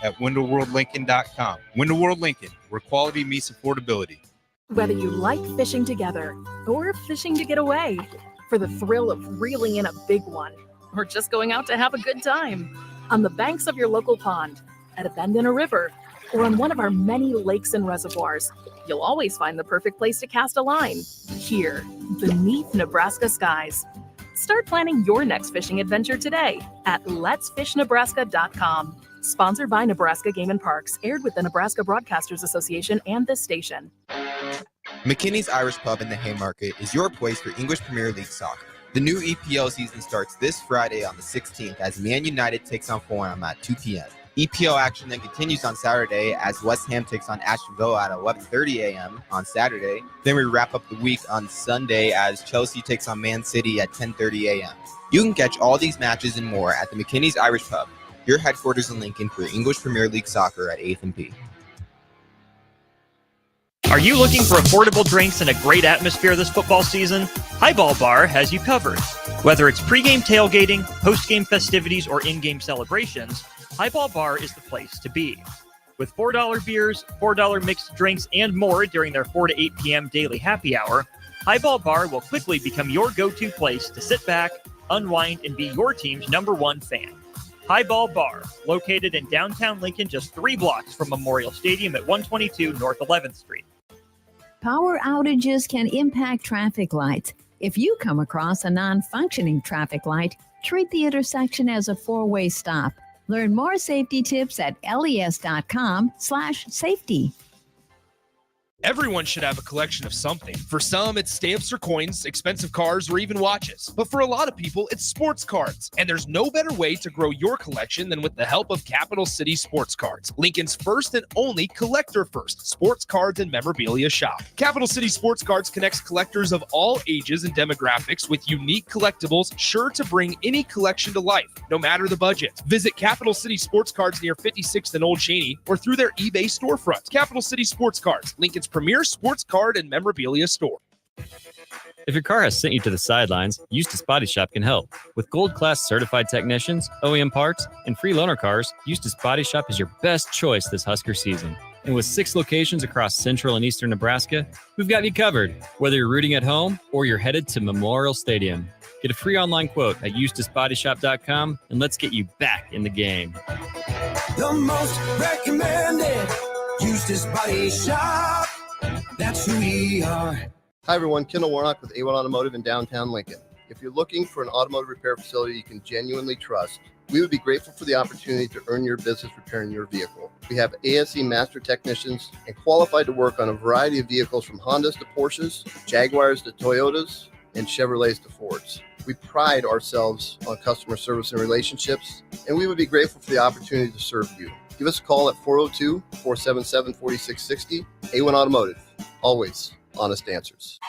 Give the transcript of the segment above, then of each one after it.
at windowworldlincoln.com. Window World Lincoln, where quality meets affordability. Whether you like fishing together or fishing to get away, for the thrill of reeling in a big one, or just going out to have a good time, on the banks of your local pond, at a bend in a river, or on one of our many lakes and reservoirs, you'll always find the perfect place to cast a line, here, beneath Nebraska skies. Start planning your next fishing adventure today at letsfishnebraska.com. Sponsored by Nebraska Game and Parks, aired with the Nebraska Broadcasters Association and this station. McKinney's Irish Pub in the Haymarket is your place for English Premier League soccer. The new EPL season starts this Friday on the 16th as Man United takes on Fulham at 2 p.m. EPL action then continues on Saturday as West Ham takes on Aston Villa at 11:30 a.m. on Saturday. Then we wrap up the week on Sunday as Chelsea takes on Man City at 10:30 a.m. You can catch all these matches and more at the McKinney's Irish Pub, your headquarters in Lincoln for English Premier League soccer at 8th and P. Are you looking for affordable drinks and a great atmosphere this football season? Highball Bar has you covered. Whether it's pregame tailgating, postgame festivities, or in-game celebrations, Highball Bar is the place to be. With $4 beers, $4 mixed drinks, and more during their 4 to 8 p.m. daily happy hour, Highball Bar will quickly become your go-to place to sit back, unwind, and be your team's #1 fan. Highball Bar, located in downtown Lincoln, just 3 blocks from Memorial Stadium at 122 North 11th Street. Power outages can impact traffic lights. If you come across a non-functioning traffic light, treat the intersection as a 4-way stop. Learn more safety tips at les.com/safety. Everyone should have a collection of something. For some, it's stamps or coins, expensive cars, or even watches. But for a lot of people, it's sports cards. And there's no better way to grow your collection than with the help of Capital City Sports Cards, Lincoln's first and only collector-first sports cards and memorabilia shop. Capital City Sports Cards connects collectors of all ages and demographics with unique collectibles sure to bring any collection to life, no matter the budget. Visit Capital City Sports Cards near 56th and Old Cheney or through their eBay storefront. Capital City Sports Cards, Lincoln's premier sports card and memorabilia store. If your car has sent you to the sidelines, Eustace Body Shop can help. With gold-class certified technicians, OEM parts, and free loaner cars, Eustace Body Shop is your best choice this Husker season. And with 6 locations across central and eastern Nebraska, we've got you covered, whether you're rooting at home or you're headed to Memorial Stadium. Get a free online quote at EustaceBodyShop.com, and let's get you back in the game. The most recommended Eustace Body Shop. That's who we are. Hi, everyone. Kendall Warnock with A1 Automotive in downtown Lincoln. If you're looking for an automotive repair facility you can genuinely trust, we would be grateful for the opportunity to earn your business repairing your vehicle. We have ASE master technicians and qualified to work on a variety of vehicles from Hondas to Porsches, Jaguars to Toyotas, and Chevrolets to Fords. We pride ourselves on customer service and relationships, and we would be grateful for the opportunity to serve you. Give us a call at 402-477-4660. A1 Automotive. Always honest answers.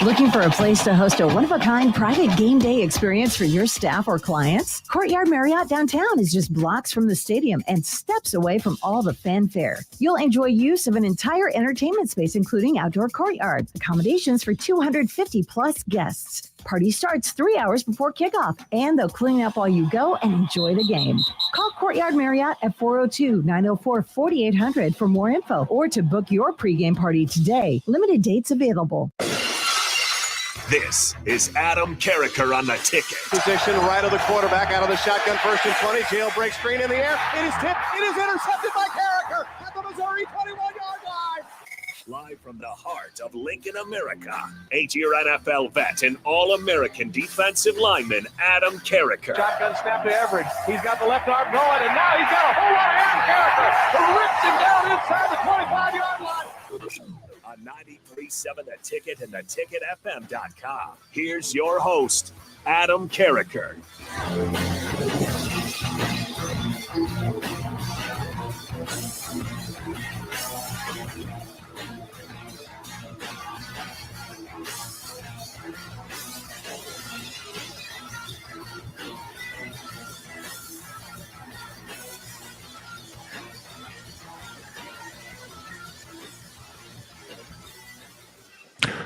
Looking for a place to host a one-of-a-kind private game day experience for your staff or clients? Courtyard Marriott downtown is just blocks from the stadium and steps away from all the fanfare. You'll enjoy use of an entire entertainment space, including outdoor courtyard, accommodations for 250-plus guests. Party starts 3 hours before kickoff, and they'll clean up while you go and enjoy the game. Call Courtyard Marriott at 402-904-4800 for more info or to book your pregame party today. Limited dates available. This is Adam Carriker on the ticket. Position right of the quarterback out of the shotgun, 1st and 20. Jailbreak screen in the air. It is tipped. It is intercepted by Carriker at the Missouri 21-yard line. Live from the heart of Lincoln, America, 8-year NFL vet and All-American defensive lineman Adam Carriker. Shotgun snap to Everett. He's got the left arm going, and now he's got a whole lot of Adam Carriker who rips him down inside the 25-yard line. On 93.7 The Ticket and theticketfm.com. Here's your host, Adam Carriker.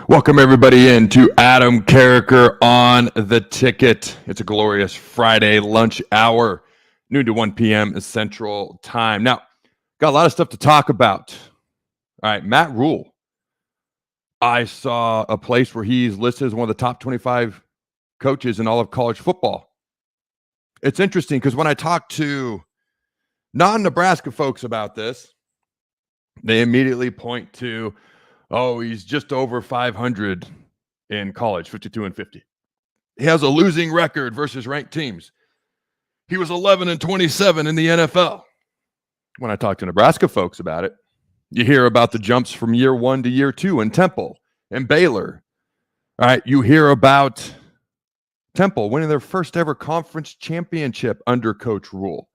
Welcome, everybody, in to Adam Carriker on the Ticket. It's a glorious Friday lunch hour noon to 1 p.m. is Central Time. Now, got a lot of stuff to talk about. All right, Matt Rhule. I saw a place where he's listed as one of the top 25 coaches in all of college football. It's interesting because when I talk to non-Nebraska folks about this, they immediately point to, oh, he's just over 500 in college, 52-50. He has a losing record versus ranked teams. He was 11-27 in the NFL. When I talk to Nebraska folks about it, you hear about the jumps from year 1 to year 2 in Temple and Baylor. All right, you hear about Temple winning their first ever conference championship under Coach Rhule.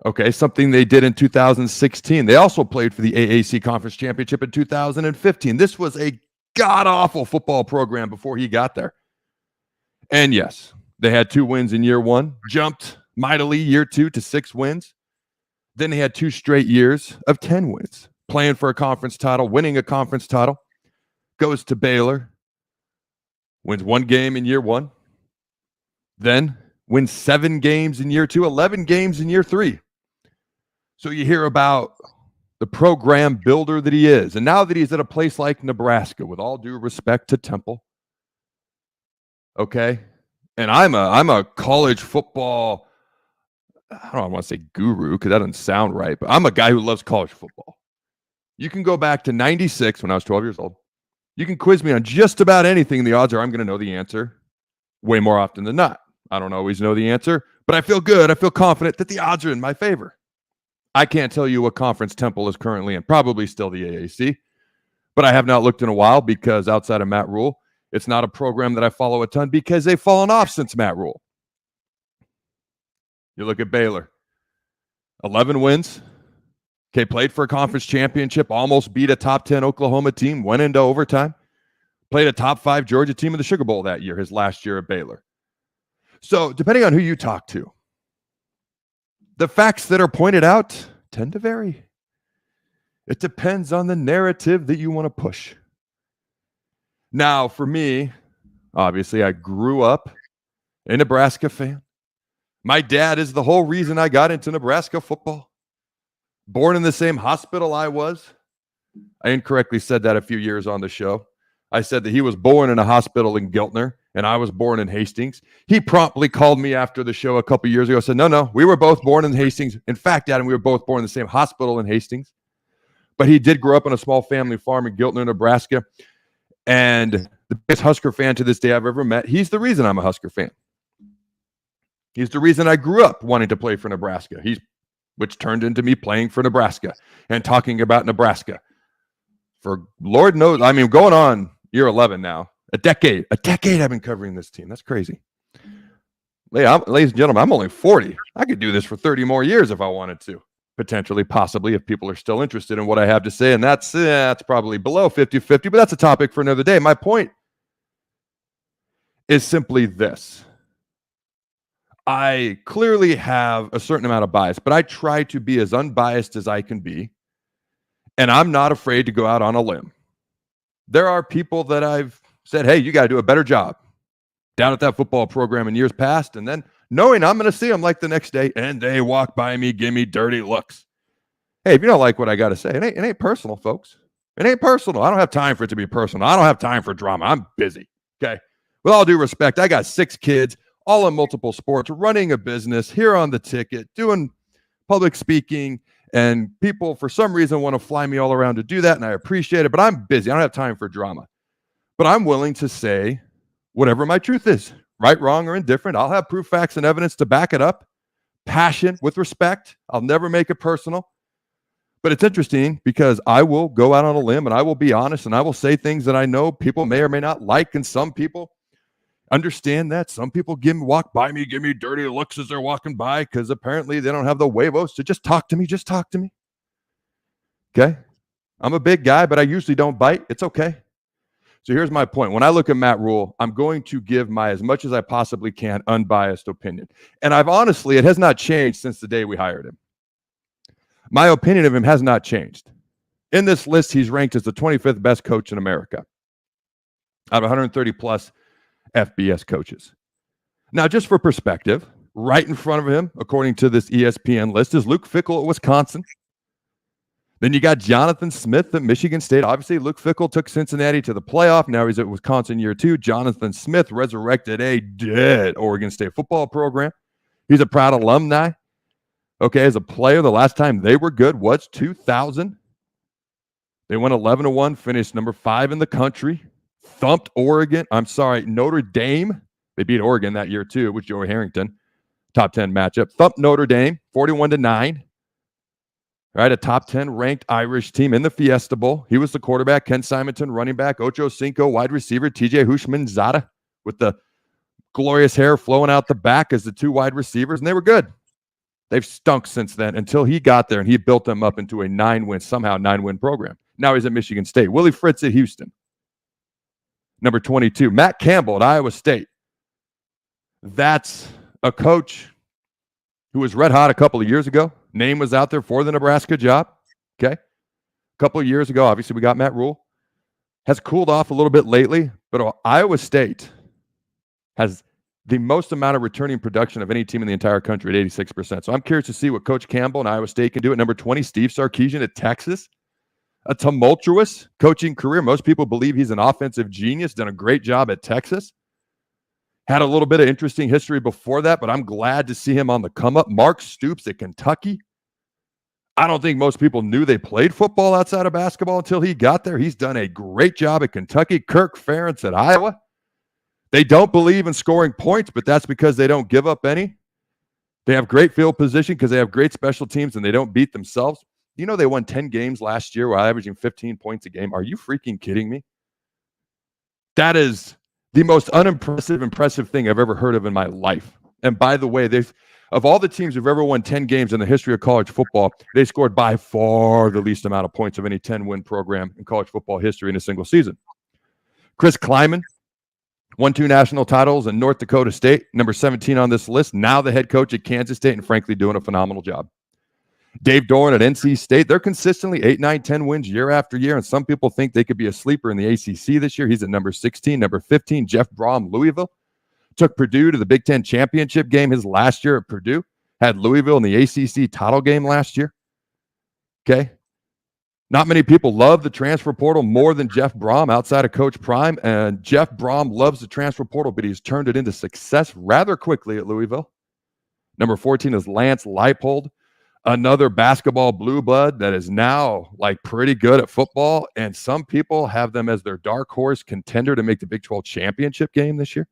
Okay, something they did in 2016. They also played for the AAC Conference Championship in 2015. This was a god-awful football program before he got there. And yes, they had 2 wins in year 1, jumped mightily year 2 to 6 wins. Then they had 2 straight years of 10 wins, playing for a conference title, winning a conference title, goes to Baylor, wins 1 game in year 1, then wins 7 games in year 2, 11 games in year 3. So you hear about the program builder that he is. And now that he's at a place like Nebraska, with all due respect to Temple, okay, and I'm a college football, I don't want to say guru because that doesn't sound right, but I'm a guy who loves college football. You can go back to 96 when I was 12 years old. You can quiz me on just about anything. The odds are I'm going to know the answer way more often than not. I don't always know the answer, but I feel good. I feel confident that the odds are in my favor. I can't tell you what conference Temple is currently in, probably still the AAC, but I have not looked in a while because outside of Matt Rhule, it's not a program that I follow a ton because they've fallen off since Matt Rhule. You look at Baylor, 11 wins. Okay, played for a conference championship, almost beat a top 10 Oklahoma team, went into overtime, played a top 5 Georgia team in the Sugar Bowl that year, his last year at Baylor. So depending on who you talk to, the facts that are pointed out tend to vary. It depends on the narrative that you want to push. Now, for me, obviously, I grew up a Nebraska fan. My dad is the whole reason I got into Nebraska football. Born in the same hospital I was. I incorrectly said that a few years on the show. I said that he was born in a hospital in Giltner, and I was born in Hastings. He promptly called me after the show a couple years ago and said, no, we were both born in Hastings. In fact, Adam, we were both born in the same hospital in Hastings. But he did grow up on a small family farm in Giltner, Nebraska. And the biggest Husker fan to this day I've ever met. He's the reason I'm a Husker fan. He's the reason I grew up wanting to play for Nebraska. Which turned into me playing for Nebraska and talking about Nebraska for Lord knows, I mean, going on year 11 now, a decade I've been covering this team. That's crazy. Ladies and gentlemen, I'm only 40. I could do this for 30 more years if I wanted to, potentially, possibly, if people are still interested in what I have to say. And that's probably below 50-50, but that's a topic for another day. My point is simply this. I clearly have a certain amount of bias, but I try to be as unbiased as I can be, and I'm not afraid to go out on a limb. There are people that I've said, hey, you got to do a better job down at that football program in years past, and then knowing I'm going to see them like the next day, and they walk by me, give me dirty looks. Hey, if you don't like what I got to say, it ain't personal, folks. It ain't personal. I don't have time for it to be personal. I don't have time for drama. I'm busy, okay? With all due respect, I got 6 kids, all in multiple sports, running a business, here on the ticket, doing public speaking, and people for some reason want to fly me all around to do that, and I appreciate it, but I'm busy. I don't have time for drama. But I'm willing to say whatever my truth is, right, wrong, or indifferent. I'll have proof, facts, and evidence to back it up. Passion with respect. I'll never make it personal. But it's interesting because I will go out on a limb, and I will be honest, and I will say things that I know people may or may not like, and some people understand that. Some people walk by me, give me dirty looks as they're walking by because apparently they don't have the huevos to just talk to me. Just talk to me. Okay? I'm a big guy, but I usually don't bite. It's okay. So here's my point. When I look at Matt Rhule, I'm going to give my, as much as I possibly can, unbiased opinion. And it has not changed since the day we hired him. My opinion of him has not changed. In this list, he's ranked as the 25th best coach in America out of 130 plus FBS coaches. Now, just for perspective, Right in front of him, according to this ESPN list, is Luke Fickell at Wisconsin. Then you got Jonathan Smith at Michigan State. Obviously, Luke Fickell took Cincinnati to the playoff. Now he's at Wisconsin year 2. Jonathan Smith resurrected a dead Oregon State football program. He's a proud alumni. Okay, as a player, the last time they were good was 2000. They went 11-1, finished number 5 in the country. Thumped Notre Dame. They beat Oregon that year too with Joey Harrington. Top 10 matchup. Thumped Notre Dame 41-9. Right, a top 10 ranked Irish team in the Fiesta Bowl. He was the quarterback. Ken Simonton, running back. Ocho Cinco, wide receiver. TJ Hushmanzada with the glorious hair flowing out the back as the 2 wide receivers, and they were good. They've stunk since then until he got there and he built them up into a 9-win program. Now he's at Michigan State. Willie Fritz at Houston. Number 22, Matt Campbell at Iowa State. That's a coach who was red hot a couple of years ago. Name was out there for the Nebraska job. Okay. A couple of years ago, obviously, we got Matt Rhule. Has cooled off a little bit lately, but Iowa State has the most amount of returning production of any team in the entire country at 86%. So I'm curious to see what Coach Campbell and Iowa State can do. At number 20, Steve Sarkisian at Texas. A tumultuous coaching career. Most people believe he's an offensive genius, done a great job at Texas. Had a little bit of interesting history before that, but I'm glad to see him on the come up. Mark Stoops at Kentucky. I don't think most people knew they played football outside of basketball until he got there. He's done a great job at Kentucky. Kirk Ferentz at Iowa. They don't believe in scoring points, but that's because they don't give up any. They have great field position because they have great special teams and they don't beat themselves. You know, they won 10 games last year while averaging 15 points a game. Are you freaking kidding me? That is the most impressive thing I've ever heard of in my life. And by the way, of all the teams who've ever won 10 games in the history of college football, they scored by far the least amount of points of any 10-win program in college football history in a single season. Chris Kleiman won 2 national titles in North Dakota State, number 17 on this list, now the head coach at Kansas State, and frankly doing a phenomenal job. Dave Doran at NC State, they're consistently 8, 9, 10 wins year after year, and some people think they could be a sleeper in the ACC this year. He's at number 16. Number 15, Jeff Brom, Louisville. Took Purdue to the Big Ten championship game his last year at Purdue. Had Louisville in the ACC title game last year. Okay. Not many people love the transfer portal more than Jeff Brom outside of Coach Prime, and Jeff Brom loves the transfer portal, but he's turned it into success rather quickly at Louisville. Number 14 is Lance Leipold. Another basketball blue blood that is now like pretty good at football. And some people have them as their dark horse contender to make the Big 12 championship game this year.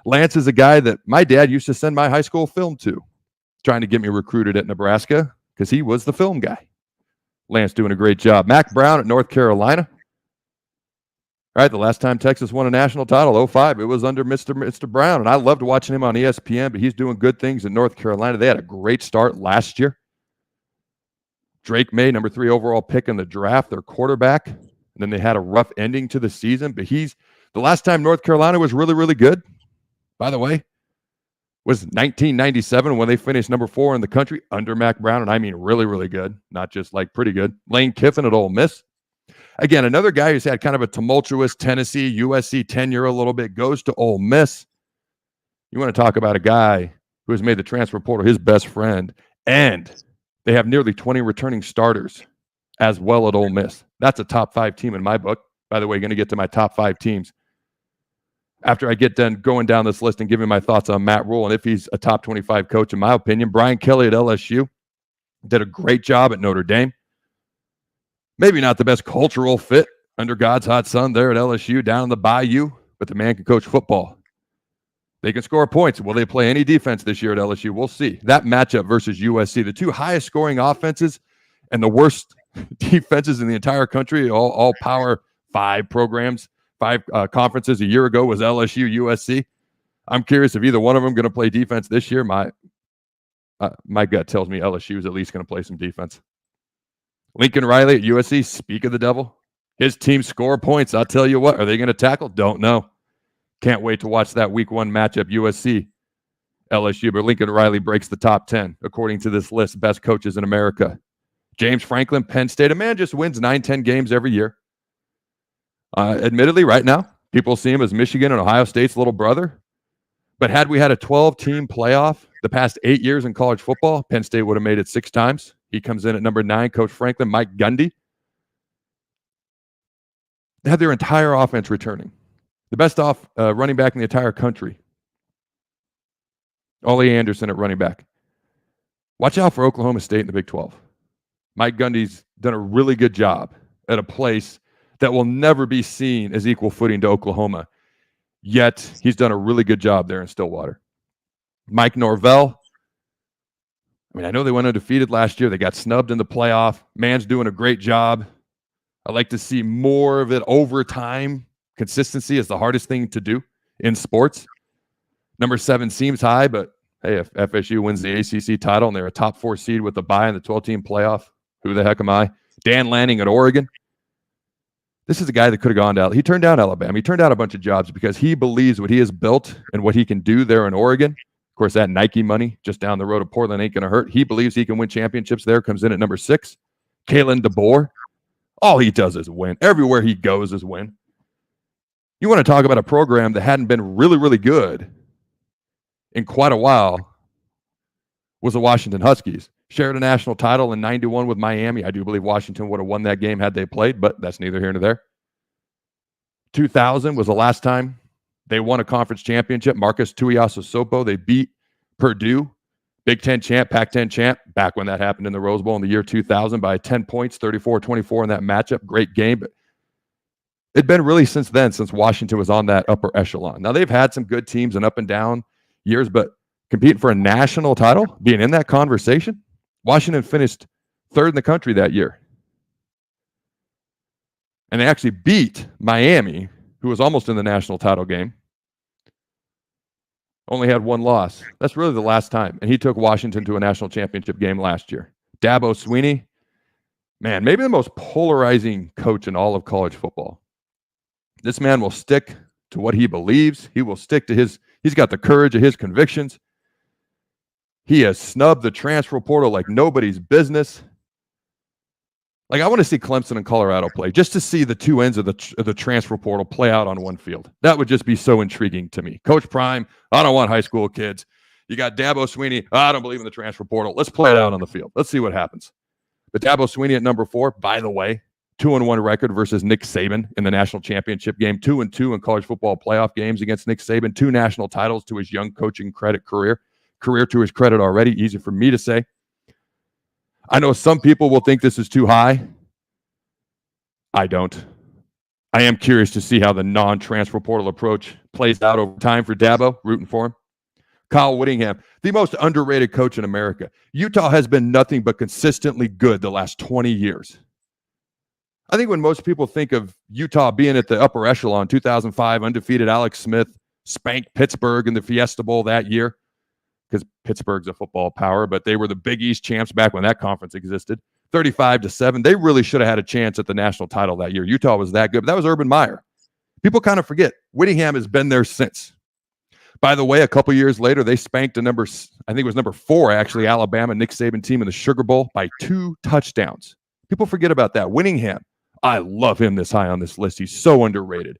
Lance is a guy that my dad used to send my high school film to, trying to get me recruited at Nebraska because he was the film guy. Lance doing a great job. Mac Brown at North Carolina. All right, the last time Texas won a national title, 05, it was under Mr. Brown, and I loved watching him on ESPN, but he's doing good things in North Carolina. They had a great start last year. Drake May, number 3 overall pick in the draft, their quarterback, and then they had a rough ending to the season, but the last time North Carolina was really, really good, by the way, was 1997 when they finished number 4 in the country under Mac Brown, and I mean really, really good, not just like pretty good. Lane Kiffin at Ole Miss. Again, another guy who's had kind of a tumultuous Tennessee, USC tenure a little bit, goes to Ole Miss. You want to talk about a guy who has made the transfer portal his best friend, and they have nearly 20 returning starters as well at Ole Miss. That's a top 5 team in my book. By the way, going to get to my top 5 teams after I get done going down this list and giving my thoughts on Matt Rhule and if he's a top 25 coach, in my opinion. Brian Kelly at LSU did a great job at Notre Dame. Maybe not the best cultural fit under God's hot sun there at LSU down in the Bayou, but the man can coach football. They can score points. Will they play any defense this year at LSU? We'll see. That matchup versus USC, the 2 highest scoring offenses and the worst defenses in the entire country, all Power 5 programs, 5 conferences a year ago was LSU, USC. I'm curious if either one of them going to play defense this year. My gut tells me LSU is at least going to play some defense. Lincoln Riley at USC, speak of the devil. His team score points. I'll tell you what. Are they going to tackle? Don't know. Can't wait to watch that week 1 matchup, USC, LSU. But Lincoln Riley breaks the top 10, according to this list, best coaches in America. James Franklin, Penn State. A man just wins 9, 10 games every year. Admittedly, right now, people see him as Michigan and Ohio State's little brother. But had we had a 12-team playoff the past 8 years in college football, Penn State would have made it 6 times. He comes in at number 9, Coach Franklin, Mike Gundy. They had their entire offense returning. The best running back in the entire country. Ollie Anderson at running back. Watch out for Oklahoma State in the Big 12. Mike Gundy's done a really good job at a place that will never be seen as equal footing to Oklahoma. Yet, he's done a really good job there in Stillwater. Mike Norvell. I mean, I know they went undefeated last year. They got snubbed in the playoff. Man's doing a great job. I like to see more of it over time. Consistency is the hardest thing to do in sports. Number 7 seems high, but hey, if FSU wins the ACC title and they're a top 4 seed with a bye in the 12-team playoff, who the heck am I? Dan Lanning at Oregon. This is a guy that could have gone down. He turned down Alabama. He turned down a bunch of jobs because he believes what he has built and what he can do there in Oregon. Of course, that Nike money just down the road of Portland ain't going to hurt. He believes he can win championships there. Comes in at number 6. Kalen DeBoer. All he does is win. Everywhere he goes is win. You want to talk about a program that hadn't been really, really good in quite a while was the Washington Huskies. Shared a national title in 91 with Miami. I do believe Washington would have won that game had they played, but that's neither here nor there. 2000 was the last time they won a conference championship. Marcus Tuiasosopo, they beat Purdue, Big Ten champ, Pac-10 champ, back when that happened in the Rose Bowl in the year 2000 by 10 points, 34-24 in that matchup. Great game, but it'd been really since then, since Washington was on that upper echelon. Now, they've had some good teams and up and down years, but competing for a national title, being in that conversation, Washington finished 3rd in the country that year. And they actually beat Miami, who was almost in the national title game. Only had 1 loss. That's really the last time. And he took Washington to a national championship game last year. Dabo Swinney, man, maybe the most polarizing coach in all of college football. This man will stick to what he believes. He will stick to he's got the courage of his convictions. He has snubbed the transfer portal like nobody's business. Like, I want to see Clemson and Colorado play just to see the two ends of the transfer portal play out on one field. That would just be so intriguing to me. Coach Prime, I don't want high school kids. You got Dabo Swinney, I don't believe in the transfer portal. Let's play it out on the field. Let's see what happens. But Dabo Swinney at number 4, by the way, 2-1 record versus Nick Saban in the national championship game, 2-2 in college football playoff games against Nick Saban, 2 national titles to his young coaching career to his credit already. Easy for me to say. I know some people will think this is too high. I don't. I am curious to see how the non-transfer portal approach plays out over time for Dabo, rooting for him. Kyle Whittingham, the most underrated coach in America. Utah has been nothing but consistently good the last 20 years. I think when most people think of Utah being at the upper echelon, 2005, undefeated Alex Smith spanked Pittsburgh in the Fiesta Bowl that year, because Pittsburgh's a football power, but they were the Big East champs back when that conference existed. 35-7. They really should have had a chance at the national title that year. Utah was that good, but that was Urban Meyer. People kind of forget. Whittingham has been there since. By the way, a couple years later, they spanked number 4, actually, Alabama, Nick Saban team in the Sugar Bowl by 2 touchdowns. People forget about that. Whittingham, I love him this high on this list. He's so underrated.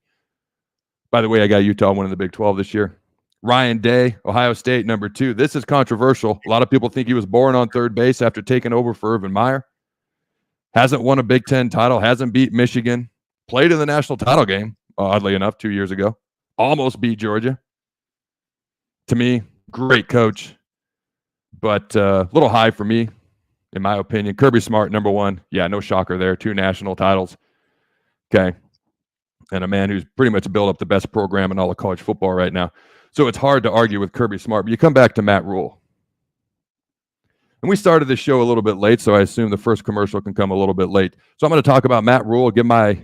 By the way, I got Utah winning the Big 12 this year. Ryan Day, Ohio State, number 2. This is controversial. A lot of people think he was born on third base after taking over for Urban Meyer. Hasn't won a Big Ten title, hasn't beat Michigan. Played in the national title game, oddly enough, 2 years ago. Almost beat Georgia. To me, great coach, but a little high for me, in my opinion. Kirby Smart, number 1. Yeah, no shocker there. 2 national titles. Okay. And a man who's pretty much built up the best program in all of college football right now. So it's hard to argue with Kirby Smart, but you come back to Matt Rhule. And we started this show a little bit late, so I assume the first commercial can come a little bit late. So I'm going to talk about Matt Rhule, give my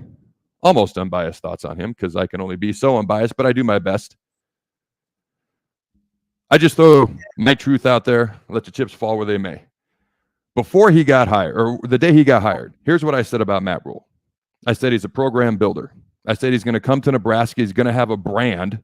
almost unbiased thoughts on him, because I can only be so unbiased, but I do my best. I just throw my truth out there, let the chips fall where they may. Before he got hired, or the day he got hired, here's what I said about Matt Rhule. I said he's a program builder. I said he's going to come to Nebraska. He's going to have a brand,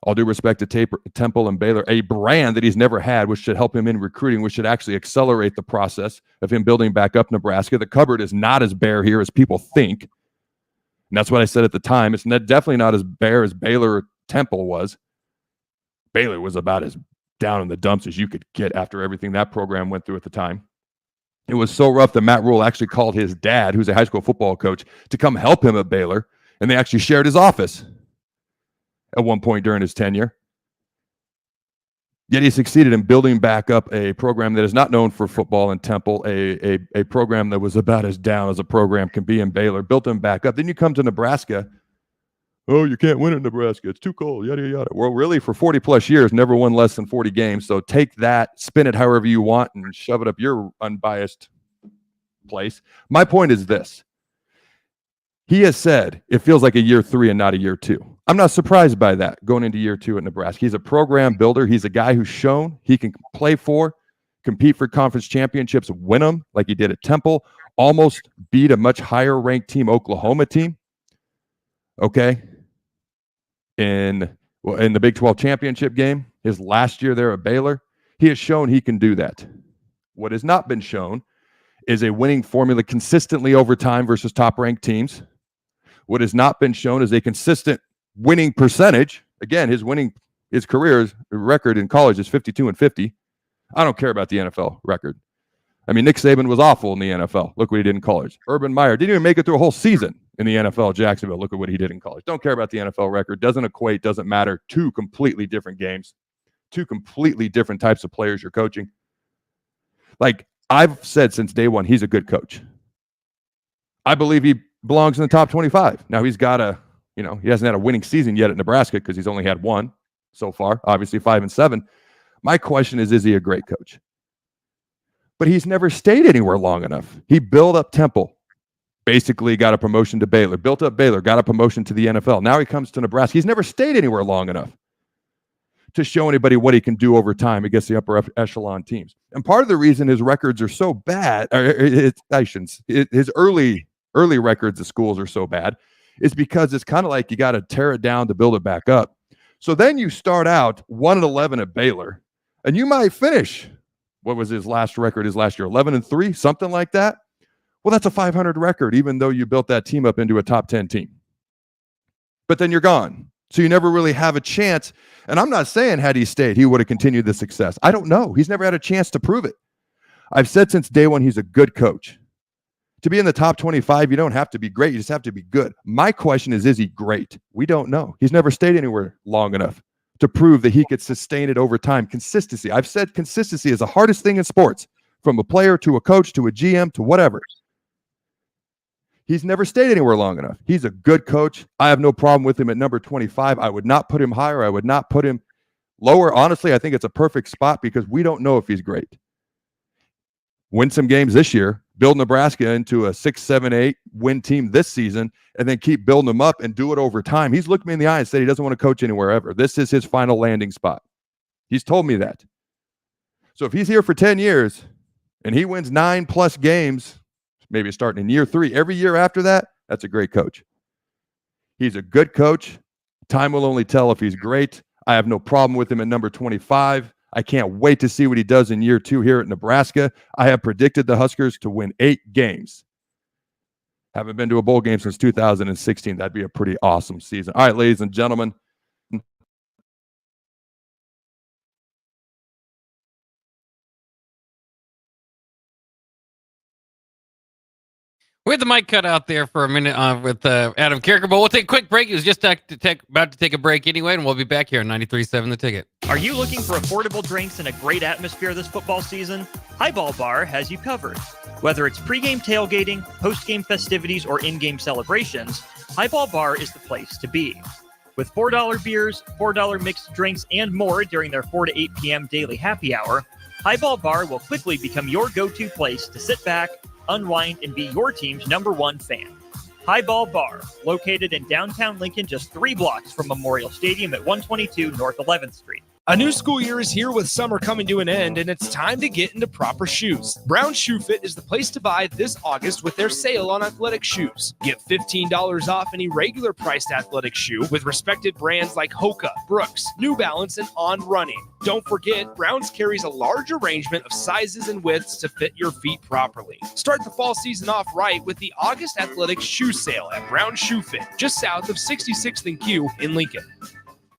all due respect to Temple and Baylor, a brand that he's never had, which should help him in recruiting, which should actually accelerate the process of him building back up Nebraska. The cupboard is not as bare here as people think. And that's what I said at the time. It's definitely not as bare as Baylor or Temple was. Baylor was about as down in the dumps as you could get after everything that program went through at the time. It was so rough that Matt Rhule actually called his dad, who's a high school football coach, to come help him at Baylor, and they actually shared his office at one point during his tenure. Yet he succeeded in building back up a program that is not known for football in Temple, a program that was about as down as a program can be in Baylor, built them back up. Then you come to Nebraska. Oh, you can't win in Nebraska. It's too cold, yada, yada. Well, really, for 40-plus years, never won less than 40 games. So take that, spin it however you want, and shove it up your unbiased place. My point is this. He has said it feels like a year 3 and not a year 2. I'm not surprised by that going into year 2 at Nebraska. He's a program builder. He's a guy who's shown he can play for, compete for conference championships, win them like he did at Temple, almost beat a much higher ranked team, Oklahoma team. Okay. In the Big 12 championship game, his last year there at Baylor, he has shown he can do that. What has not been shown is a winning formula consistently over time versus top-ranked teams. What has not been shown is a consistent winning percentage. Again, his career record in college is 52-50. I don't care about the NFL record. I mean, Nick Saban was awful in the NFL. Look what he did in college. Urban Meyer didn't even make it through a whole season in the NFL, Jacksonville. Look at what he did in college. Don't care about the NFL record. Doesn't equate, doesn't matter. Two completely different games. Two completely different types of players you're coaching. Like I've said since day one, he's a good coach. I believe he belongs in the top 25. Now he's got he hasn't had a winning season yet at Nebraska because he's only had one so far, obviously 5-7. My question is he a great coach? But he's never stayed anywhere long enough. He built up Temple, basically got a promotion to Baylor, built up Baylor, got a promotion to the NFL. Now he comes to Nebraska. He's never stayed anywhere long enough to show anybody what he can do over time against the upper echelon teams. And part of the reason his records are so bad, his early records at schools are so bad, is because it's kind of like you got to tear it down to build it back up. So then you start out 1-11 at Baylor, and you might finish. What was his last record? His last year, 11-3, something like that. Well, that's a 500 record, even though you built that team up into a top 10 team. But then you're gone. So you never really have a chance. And I'm not saying had he stayed, he would have continued the success. I don't know. He's never had a chance to prove it. I've said since day one, he's a good coach. To be in the top 25, you don't have to be great. You just have to be good. My question is he great? We don't know. He's never stayed anywhere long enough to prove that he could sustain it over time. Consistency. I've said consistency is the hardest thing in sports, from a player to a coach to a GM to whatever. He's never stayed anywhere long enough. He's a good coach. I have no problem with him at number 25. I would not put him higher. I would not put him lower. Honestly, I think it's a perfect spot because we don't know if he's great. Win some games this year, build Nebraska into a 6, 7, 8 win team this season, and then keep building them up and do it over time. He's looked me in the eye and said he doesn't want to coach anywhere ever. This is his final landing spot. He's told me that. So if he's here for 10 years and he wins 9+ games, maybe starting in year 3, every year after that, that's a great coach. He's a good coach. Time will only tell if he's great. I have no problem with him at number 25. I can't wait to see what he does in year 2 here at Nebraska. I have predicted the Huskers to win 8 games. Haven't been to a bowl game since 2016. That'd be a pretty awesome season. All right, ladies and gentlemen. We had the mic cut out there for a minute with Adam Carriker, but we'll take a quick break. He was just about to take a break anyway, and we'll be back here on 93.7 The Ticket. Are you looking for affordable drinks and a great atmosphere this football season? Highball Bar has you covered. Whether it's pregame tailgating, postgame festivities, or in-game celebrations, Highball Bar is the place to be. With $4 beers, $4 mixed drinks, and more during their 4 to 8 p.m. daily happy hour, Highball Bar will quickly become your go-to place to sit back, unwind, and be your team's #1 fan. Highball Bar, located in downtown Lincoln, just 3 blocks from Memorial Stadium at 122 North 11th Street. A new school year is here with summer coming to an end, and it's time to get into proper shoes. Brown Shoe Fit is the place to buy this August with their sale on athletic shoes. Get $15 off any regular priced athletic shoe with respected brands like Hoka, Brooks, New Balance, and On Running. Don't forget, Browns carries a large arrangement of sizes and widths to fit your feet properly. Start the fall season off right with the August athletic shoe sale at Brown Shoe Fit, just south of 66th and Q in Lincoln.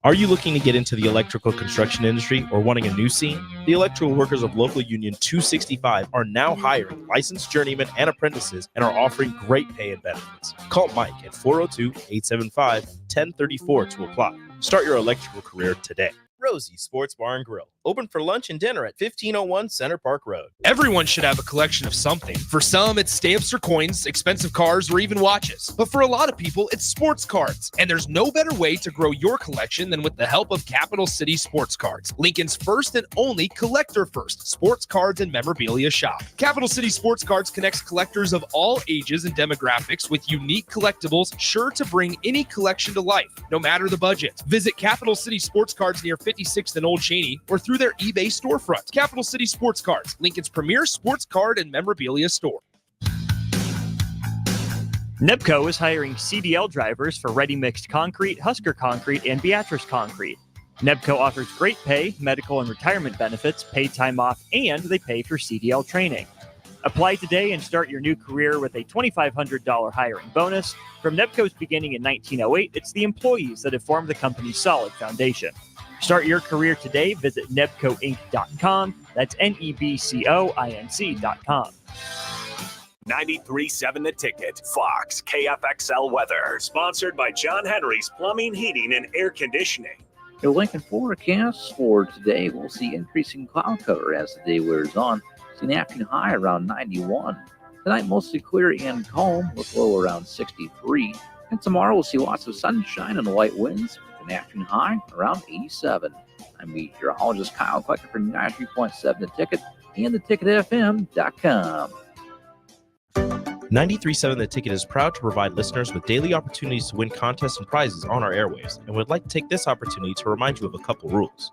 Are you looking to get into the electrical construction industry or wanting a new scene? The electrical workers of Local Union 265 are now hiring licensed journeymen and apprentices and are offering great pay and benefits. Call Mike at 402-875-1034 to apply. Start your electrical career today. Rosie's Sports Bar and Grill, open for lunch and dinner at 1501 Center Park Road. Everyone should have a collection of something. For some, it's stamps or coins, expensive cars, or even watches. But for a lot of people, it's sports cards. And there's no better way to grow your collection than with the help of Capital City Sports Cards, Lincoln's first and only collector-first sports cards and memorabilia shop. Capital City Sports Cards connects collectors of all ages and demographics with unique collectibles sure to bring any collection to life, no matter the budget. Visit Capital City Sports Cards near 56th and Old Cheney or through their eBay storefront. Capital City Sports Cards, Lincoln's premier sports card and memorabilia store. Nebco is hiring CDL drivers for Ready Mixed Concrete, Husker Concrete, and Beatrice Concrete. Nebco offers great pay, medical and retirement benefits, paid time off, and they pay for CDL training. Apply today and start your new career with a $2,500 hiring bonus. From Nebco's beginning in 1908, it's the employees that have formed the company's solid foundation. Start your career today. Visit nebcoinc.com. That's NEBCOINC.com. 93.7 The Ticket, Fox, KFXL weather. Sponsored by John Henry's Plumbing, Heating, and Air Conditioning. Your Lincoln forecast for today, we'll see increasing cloud cover as the day wears on. See an afternoon high around 91. Tonight, mostly clear and calm with low around 63. And tomorrow, we'll see lots of sunshine and light winds. An afternoon high around 87. I'm meteorologist Kyle Carriker for 93.7 The Ticket and theticketfm.com. 93.7 The Ticket is proud to provide listeners with daily opportunities to win contests and prizes on our airwaves, and would like to take this opportunity to remind you of a couple rules.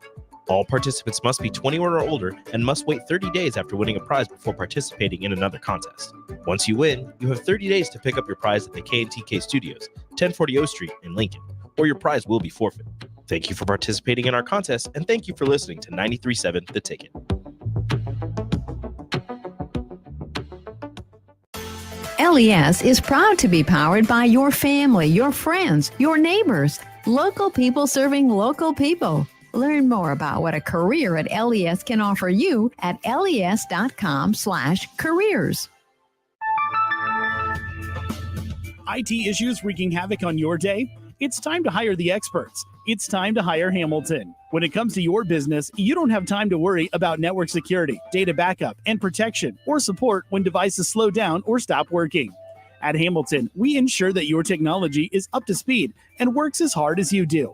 All participants must be 21 or older and must wait 30 days after winning a prize before participating in another contest. Once you win, you have 30 days to pick up your prize at the K&TK Studios, 1040 O Street in Lincoln, or your prize will be forfeit. Thank you for participating in our contest, and thank you for listening to 93.7 The Ticket. LES is proud to be powered by your family, your friends, your neighbors, local people serving local people. Learn more about what a career at LES can offer you at les.com/careers. IT issues wreaking havoc on your day? It's time to hire the experts. It's time to hire Hamilton. When it comes to your business, you don't have time to worry about network security, data backup, and protection, or support when devices slow down or stop working. At Hamilton, we ensure that your technology is up to speed and works as hard as you do.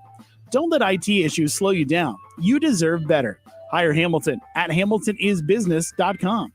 Don't let IT issues slow you down. You deserve better. Hire Hamilton at hamiltonisbusiness.com.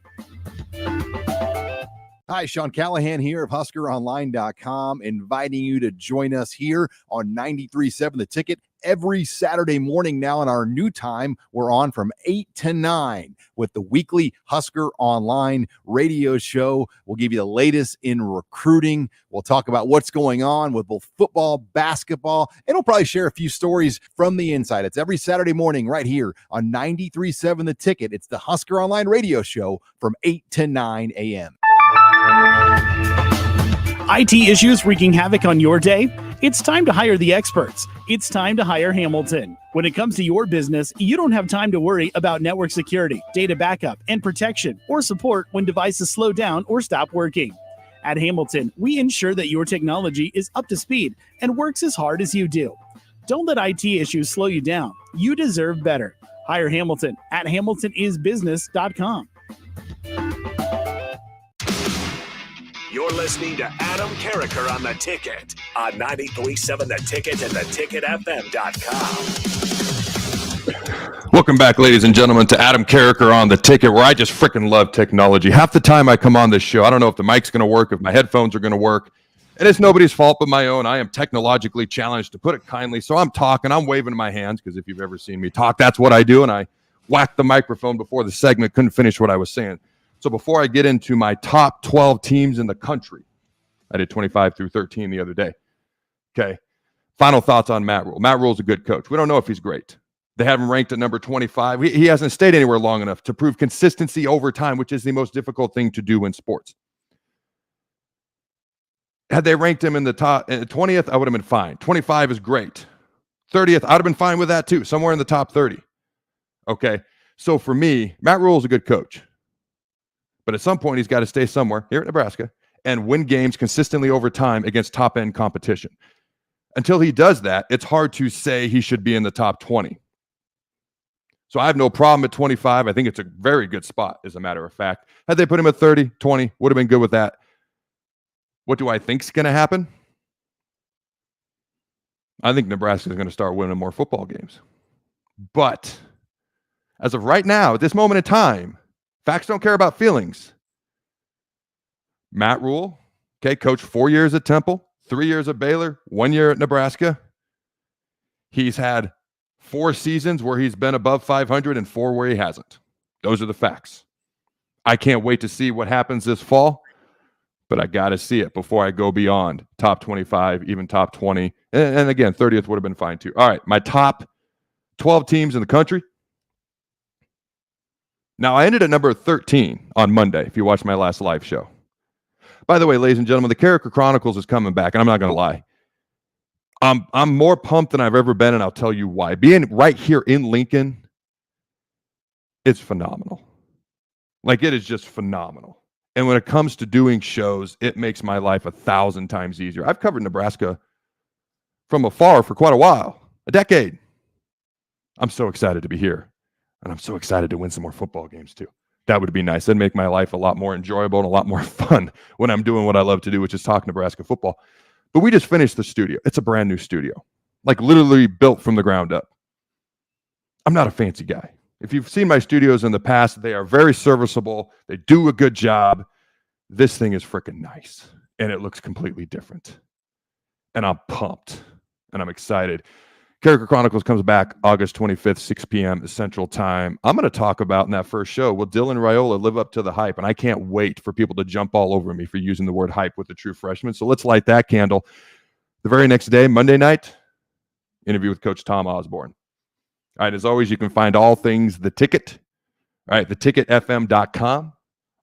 Hi, Sean Callahan here of HuskerOnline.com, inviting you to join us here on 93.7 The Ticket every Saturday morning now in our new time. We're on from 8 to 9 with the weekly Husker Online radio show. We'll give you the latest in recruiting. We'll talk about what's going on with both football, basketball, and we'll probably share a few stories from the inside. It's every Saturday morning right here on 93.7 The Ticket. It's the Husker Online radio show from 8 to 9 a.m. IT issues wreaking havoc on your day? It's time to hire the experts. It's time to hire Hamilton. When it comes to your business, you don't have time to worry about network security, data backup, and protection, or support when devices slow down or stop working. At Hamilton, we ensure that your technology is up to speed and works as hard as you do. Don't let IT issues slow you down. You deserve better. Hire Hamilton at hamiltonisbusiness.com. You're listening to Adam Carriker on The Ticket on 93.7 The Ticket and theticketfm.com. Welcome back, ladies and gentlemen, to Adam Carriker on The Ticket, where I just freaking love technology. Half the time I come on this show, I don't know if the mic's going to work, if my headphones are going to work, and it's nobody's fault but my own. I am technologically challenged, to put it kindly, so I'm talking, I'm waving my hands, because if you've ever seen me talk, that's what I do, and I whacked the microphone before the segment, couldn't finish what I was saying. So before I get into my top 12 teams in the country, I did 25 through 13 the other day. Okay. Final thoughts on Matt Rhule. Matt Rhule's a good coach. We don't know if he's great. They have him ranked at number 25. He hasn't stayed anywhere long enough to prove consistency over time, which is the most difficult thing to do in sports. Had they ranked him in the top 20th, I would have been fine. 25 is great. 30th, I'd have been fine with that too, somewhere in the top 30. Okay. So for me, Matt Rhule is a good coach. But at some point, he's got to stay somewhere here at Nebraska and win games consistently over time against top-end competition. Until he does that, it's hard to say he should be in the top 20. So I have no problem at 25. I think it's a very good spot, as a matter of fact. Had they put him at 30, 20, would have been good with that. What do I think is going to happen? I think Nebraska is going to start winning more football games. But as of right now, at this moment in time, facts don't care about feelings. Matt Rhule, okay, coached 4 years at Temple, 3 years at Baylor, 1 year at Nebraska. He's had 4 seasons where he's been above 500 and 4 where he hasn't. Those are the facts. I can't wait to see what happens this fall, but I got to see it before I go beyond top 25, even top 20. And again, 30th would have been fine too. All right, my top 12 teams in the country. Now, I ended at number 13 on Monday, if you watched my last live show. By the way, ladies and gentlemen, the Carriker Chronicles is coming back, and I'm not going to lie. I'm more pumped than I've ever been, and I'll tell you why. Being right here in Lincoln, it's phenomenal. Like, it is just phenomenal. And when it comes to doing shows, it makes my life 1,000 times easier. I've covered Nebraska from afar for quite a while, a decade. I'm so excited to be here. And I'm so excited to win some more football games, too. That would be nice. That'd make my life a lot more enjoyable and a lot more fun when I'm doing what I love to do, which is talk Nebraska football. But we just finished the studio. It's a brand new studio, like literally built from the ground up. I'm not a fancy guy. If you've seen my studios in the past, they are very serviceable. They do a good job. This thing is freaking nice, and it looks completely different. And I'm pumped, and I'm excited. Carriker Chronicles comes back August 25th, 6 p.m. Central Time. I'm going to talk about in that first show, will Dylan Raiola live up to the hype? And I can't wait for people to jump all over me for using the word hype with the true freshman. So let's light that candle. The very next day, Monday night, interview with Coach Tom Osborne. All right, as always, you can find all things The Ticket. All right, theticketfm.com.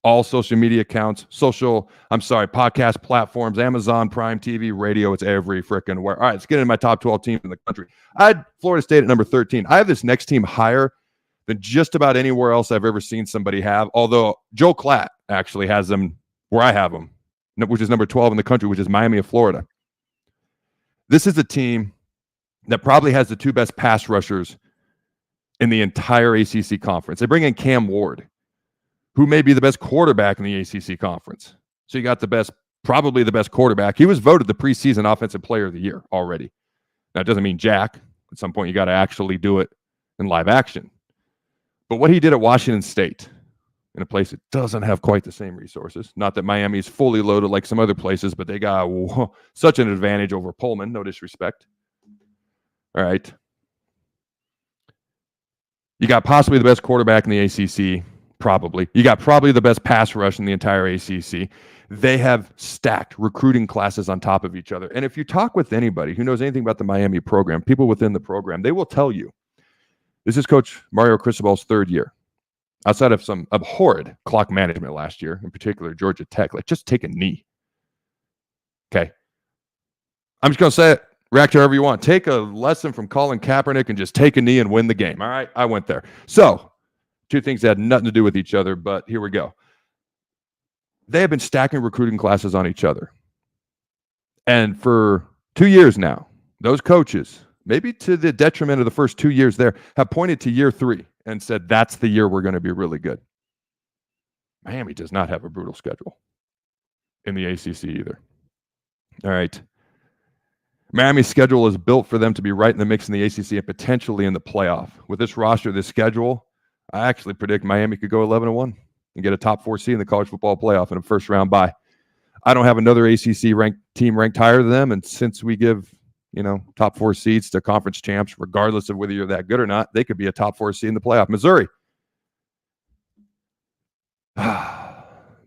All social media accounts, podcast platforms, Amazon Prime TV, radio. It's every freaking where. All right, let's get into my top 12 teams in the country. I had Florida State at number 13. I have this next team higher than just about anywhere else I've ever seen somebody have, although Joe Klatt actually has them where I have them, which is number 12 in the country, which is Miami of Florida. This is a team that probably has the 2 best pass rushers in the entire ACC conference. They bring in Cam Ward, who may be the best quarterback in the ACC conference. So you got probably the best quarterback. He was voted the preseason offensive player of the year already. Now, it doesn't mean jack. At some point, you got to actually do it in live action. But what he did at Washington State, in a place that doesn't have quite the same resources, not that Miami is fully loaded like some other places, but they got such an advantage over Pullman, no disrespect. All right. You got possibly the best quarterback in the ACC. Probably. You got probably the best pass rush in the entire ACC. They have stacked recruiting classes on top of each other. And if you talk with anybody who knows anything about the Miami program, people within the program, they will tell you this is Coach Mario Cristobal's 3rd year. Outside of some abhorred clock management last year, in particular Georgia Tech, like just take a knee. Okay. I'm just going to say it. React to however you want. Take a lesson from Colin Kaepernick and just take a knee and win the game. All right. I went there. So, 2 things that had nothing to do with each other, but here we go. They have been stacking recruiting classes on each other. And for 2 years now, those coaches, maybe to the detriment of the first 2 years there, have pointed to year 3 and said, that's the year we're going to be really good. Miami does not have a brutal schedule in the ACC either. All right. Miami's schedule is built for them to be right in the mix in the ACC and potentially in the playoff. With this roster, this schedule, I actually predict Miami could go 11-1 and get a top 4 seed in the college football playoff in a first round bye. I don't have another ACC team ranked higher than them. And since we give, top 4 seeds to conference champs, regardless of whether you're that good or not, they could be a top 4 seed in the playoff. Missouri.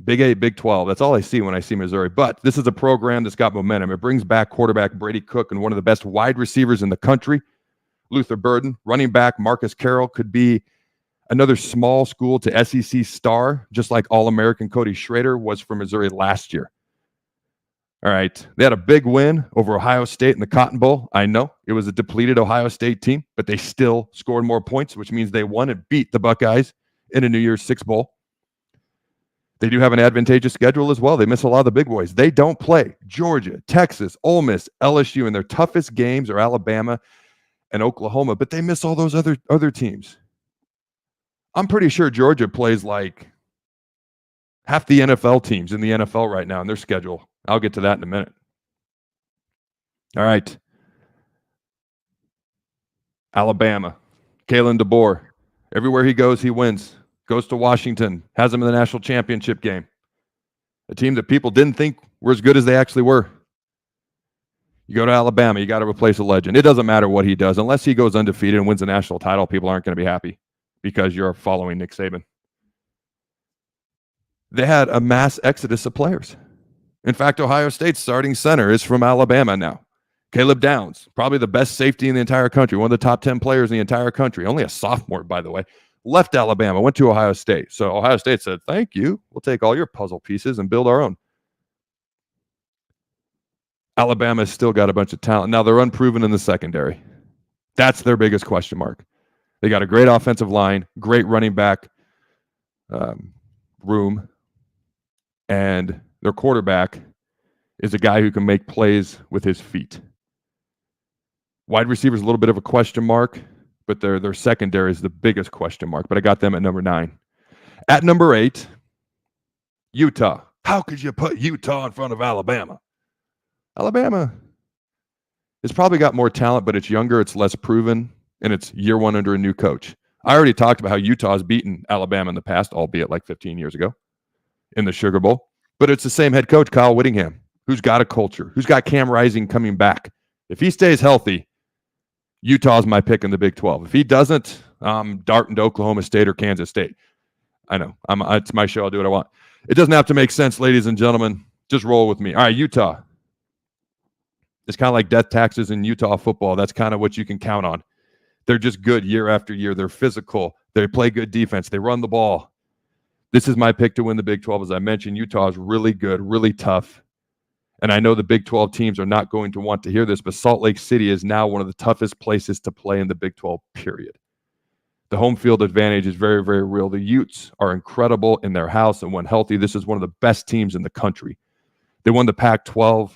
Big 8, Big 12. That's all I see when I see Missouri. But this is a program that's got momentum. It brings back quarterback Brady Cook and one of the best wide receivers in the country, Luther Burden. Running back Marcus Carroll could be another small school to SEC star, just like All-American Cody Schrader was for Missouri last year. All right. They had a big win over Ohio State in the Cotton Bowl. I know it was a depleted Ohio State team, but they still scored more points, which means they won and beat the Buckeyes in a New Year's Six Bowl. They do have an advantageous schedule as well. They miss a lot of the big boys. They don't play Georgia, Texas, Ole Miss, LSU, and their toughest games are Alabama and Oklahoma, but they miss all those other teams. I'm pretty sure Georgia plays like half the NFL teams in the NFL right now in their schedule. I'll get to that in a minute. All right. Alabama. Kalen DeBoer. Everywhere he goes, he wins. Goes to Washington. Has them in the national championship game. A team that people didn't think were as good as they actually were. You go to Alabama, you got to replace a legend. It doesn't matter what he does. Unless he goes undefeated and wins a national title, people aren't going to be happy because you're following Nick Saban. They had a mass exodus of players. In fact, Ohio State's starting center is from Alabama now. Caleb Downs, probably the best safety in the entire country, one of the top 10 players in the entire country, only a sophomore, by the way, left Alabama, went to Ohio State. So Ohio State said, thank you. We'll take all your puzzle pieces and build our own. Alabama's still got a bunch of talent. Now, they're unproven in the secondary. That's their biggest question mark. They got a great offensive line, great running back room, and their quarterback is a guy who can make plays with his feet. Wide receiver's a little bit of a question mark, but their secondary is the biggest question mark. But I got them at number 9. At number 8, Utah. How could you put Utah in front of Alabama? Alabama has probably got more talent, but it's younger, it's less proven, and it's year one under a new coach. I already talked about how Utah's beaten Alabama in the past, albeit like 15 years ago in the Sugar Bowl. But it's the same head coach, Kyle Whittingham, who's got a culture, who's got Cam Rising coming back. If he stays healthy, Utah's my pick in the Big 12. If he doesn't, I'm darting to Oklahoma State or Kansas State. I know. It's my show. I'll do what I want. It doesn't have to make sense, ladies and gentlemen. Just roll with me. All right, Utah. It's kind of like death taxes in Utah football. That's kind of what you can count on. They're just good year after year. They're physical. They play good defense. They run the ball. This is my pick to win the Big 12. As I mentioned, Utah is really good, really tough. And I know the Big 12 teams are not going to want to hear this, but Salt Lake City is now one of the toughest places to play in the Big 12, period. The home field advantage is very, very real. The Utes are incredible in their house, and when healthy, this is one of the best teams in the country. They won the Pac-12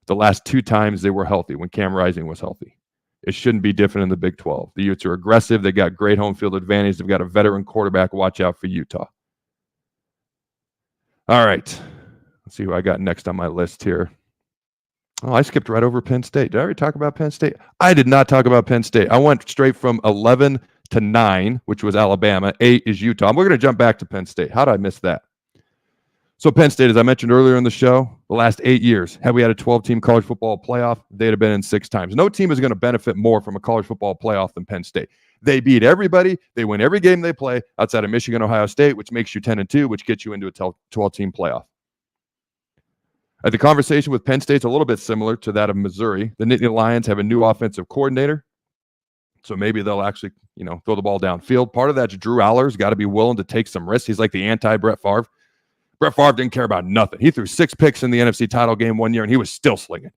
the last 2 times they were healthy, when Cam Rising was healthy. It shouldn't be different in the Big 12. The Utes are aggressive. They got great home field advantage. They've got a veteran quarterback. Watch out for Utah. All right. Let's see who I got next on my list here. Oh, I skipped right over Penn State. Did I already talk about Penn State? I did not talk about Penn State. I went straight from 11 to 9, which was Alabama. 8 is Utah. We're going to jump back to Penn State. How did I miss that? So Penn State, as I mentioned earlier in the show, the last 8 years, had we had a 12-team college football playoff, they'd have been in 6 times. No team is going to benefit more from a college football playoff than Penn State. They beat everybody. They win every game they play outside of Michigan, Ohio State, which makes you 10-2, which gets you into a 12-team playoff. The conversation with Penn State's a little bit similar to that of Missouri. The Nittany Lions have a new offensive coordinator, so maybe they'll actually, throw the ball downfield. Part of that's Drew Aller's got to be willing to take some risks. He's like the anti-Brett Favre. Brett Favre didn't care about nothing. He threw 6 picks in the NFC title game one year, and he was still slinging.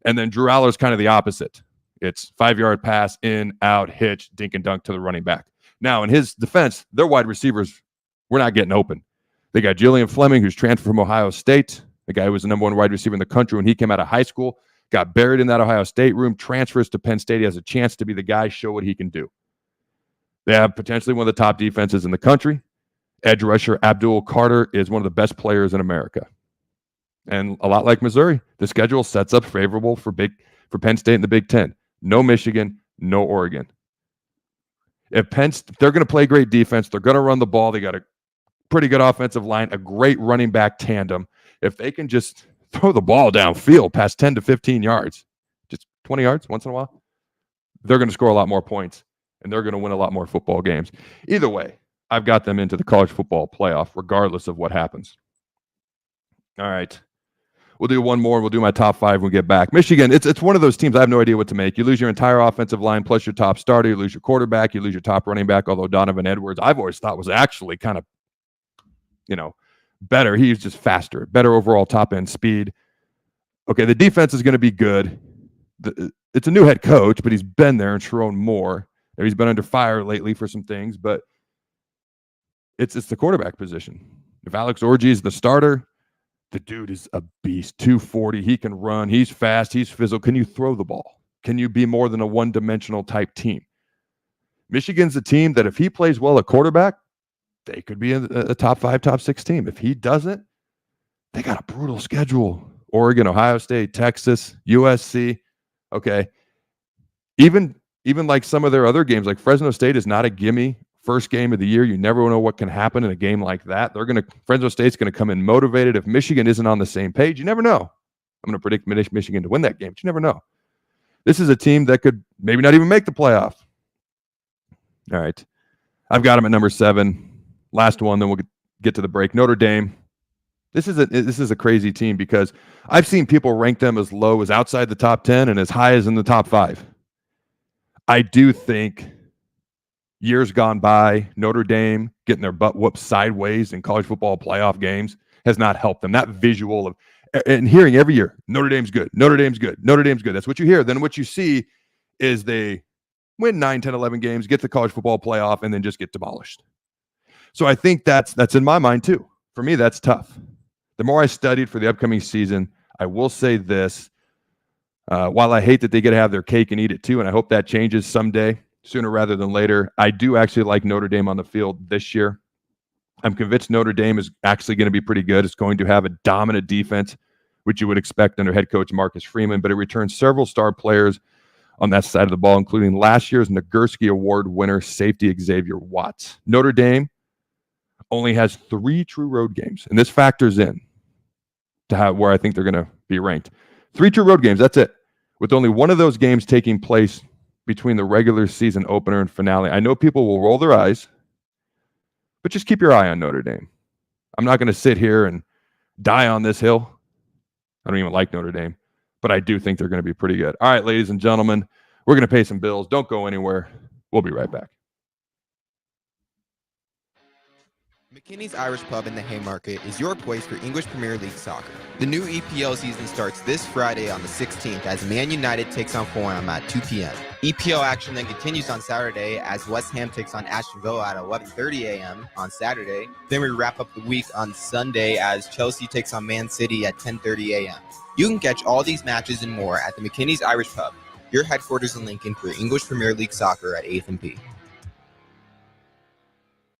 And then Drew Aller's kind of the opposite. It's 5-yard pass, in, out, hitch, dink and dunk to the running back. Now, in his defense, their wide receivers were not getting open. They got Julian Fleming, who's transferred from Ohio State, the guy who was the number 1 wide receiver in the country when he came out of high school, got buried in that Ohio State room, transfers to Penn State. He has a chance to be the guy, show what he can do. They have potentially one of the top defenses in the country. Edge rusher Abdul Carter is one of the best players in America. And a lot like Missouri, the schedule sets up favorable for Penn State in the Big Ten. No Michigan, no Oregon. If they're going to play great defense, they're going to run the ball. They got a pretty good offensive line, a great running back tandem. If they can just throw the ball downfield past 10 to 15 yards, just 20 yards once in a while, they're going to score a lot more points, and they're going to win a lot more football games. Either way, I've got them into the college football playoff, regardless of what happens. All right. We'll do one more. We'll do my top 5 when we get back. Michigan, it's one of those teams I have no idea what to make. You lose your entire offensive line plus your top starter. You lose your quarterback. You lose your top running back, although Donovan Edwards, I've always thought was actually kind of, better. He's just faster, better overall top-end speed. Okay, the defense is going to be good. It's a new head coach, but he's been there and shown more. He's been under fire lately for some things, but it's the quarterback position. If Alex Orji is the starter, the dude is a beast. 240. He can run. He's fast. He's physical. Can you throw the ball? Can you be more than a one-dimensional type team? Michigan's a team that if he plays well at quarterback, they could be a top 5, top 6 team. If he doesn't, they got a brutal schedule. Oregon, Ohio State, Texas, USC. Okay. Even like some of their other games, like Fresno State is not a gimme first game of the year. You never know what can happen in a game like that. Fresno State's going to come in motivated. If Michigan isn't on the same page, you never know. I'm going to predict Michigan to win that game, but you never know. This is a team that could maybe not even make the playoff. All right. I've got them at number 7. Last one, then we'll get to the break. Notre Dame. This is a crazy team because I've seen people rank them as low as outside the top 10 and as high as in the top 5. I do think years gone by, Notre Dame getting their butt whooped sideways in college football playoff games has not helped them. That visual of and hearing every year, Notre Dame's good, Notre Dame's good, Notre Dame's good. That's what you hear. Then what you see is they win 9, 10, 11 games, get the college football playoff, and then just get demolished. So I think that's in my mind too. For me, that's tough. The more I studied for the upcoming season, I will say this. While I hate that they get to have their cake and eat it too, and I hope that changes someday, sooner rather than later, I do actually like Notre Dame on the field this year. I'm convinced Notre Dame is actually going to be pretty good. It's going to have a dominant defense, which you would expect under head coach Marcus Freeman, but it returns several star players on that side of the ball, including last year's Nagurski Award winner safety Xavier Watts. Notre Dame only has 3 true road games, and this factors in to where I think they're going to be ranked. 3 true road games, that's it, with only one of those games taking place between the regular season opener and finale. I know people will roll their eyes, but just keep your eye on Notre Dame. I'm not going to sit here and die on this hill. I don't even like Notre Dame, but I do think they're going to be pretty good. All right, ladies and gentlemen, we're going to pay some bills. Don't go anywhere. We'll be right back. McKinney's Irish Pub in the Haymarket is your place for English Premier League soccer. The new EPL season starts this Friday on the 16th as Man United takes on Fulham at 2 p.m. EPL action then continues on Saturday as West Ham takes on Aston Villa at 11:30 a.m. on Saturday. Then we wrap up the week on Sunday as Chelsea takes on Man City at 10:30 a.m. You can catch all these matches and more at the McKinney's Irish Pub, your headquarters in Lincoln for English Premier League soccer at 8th and P.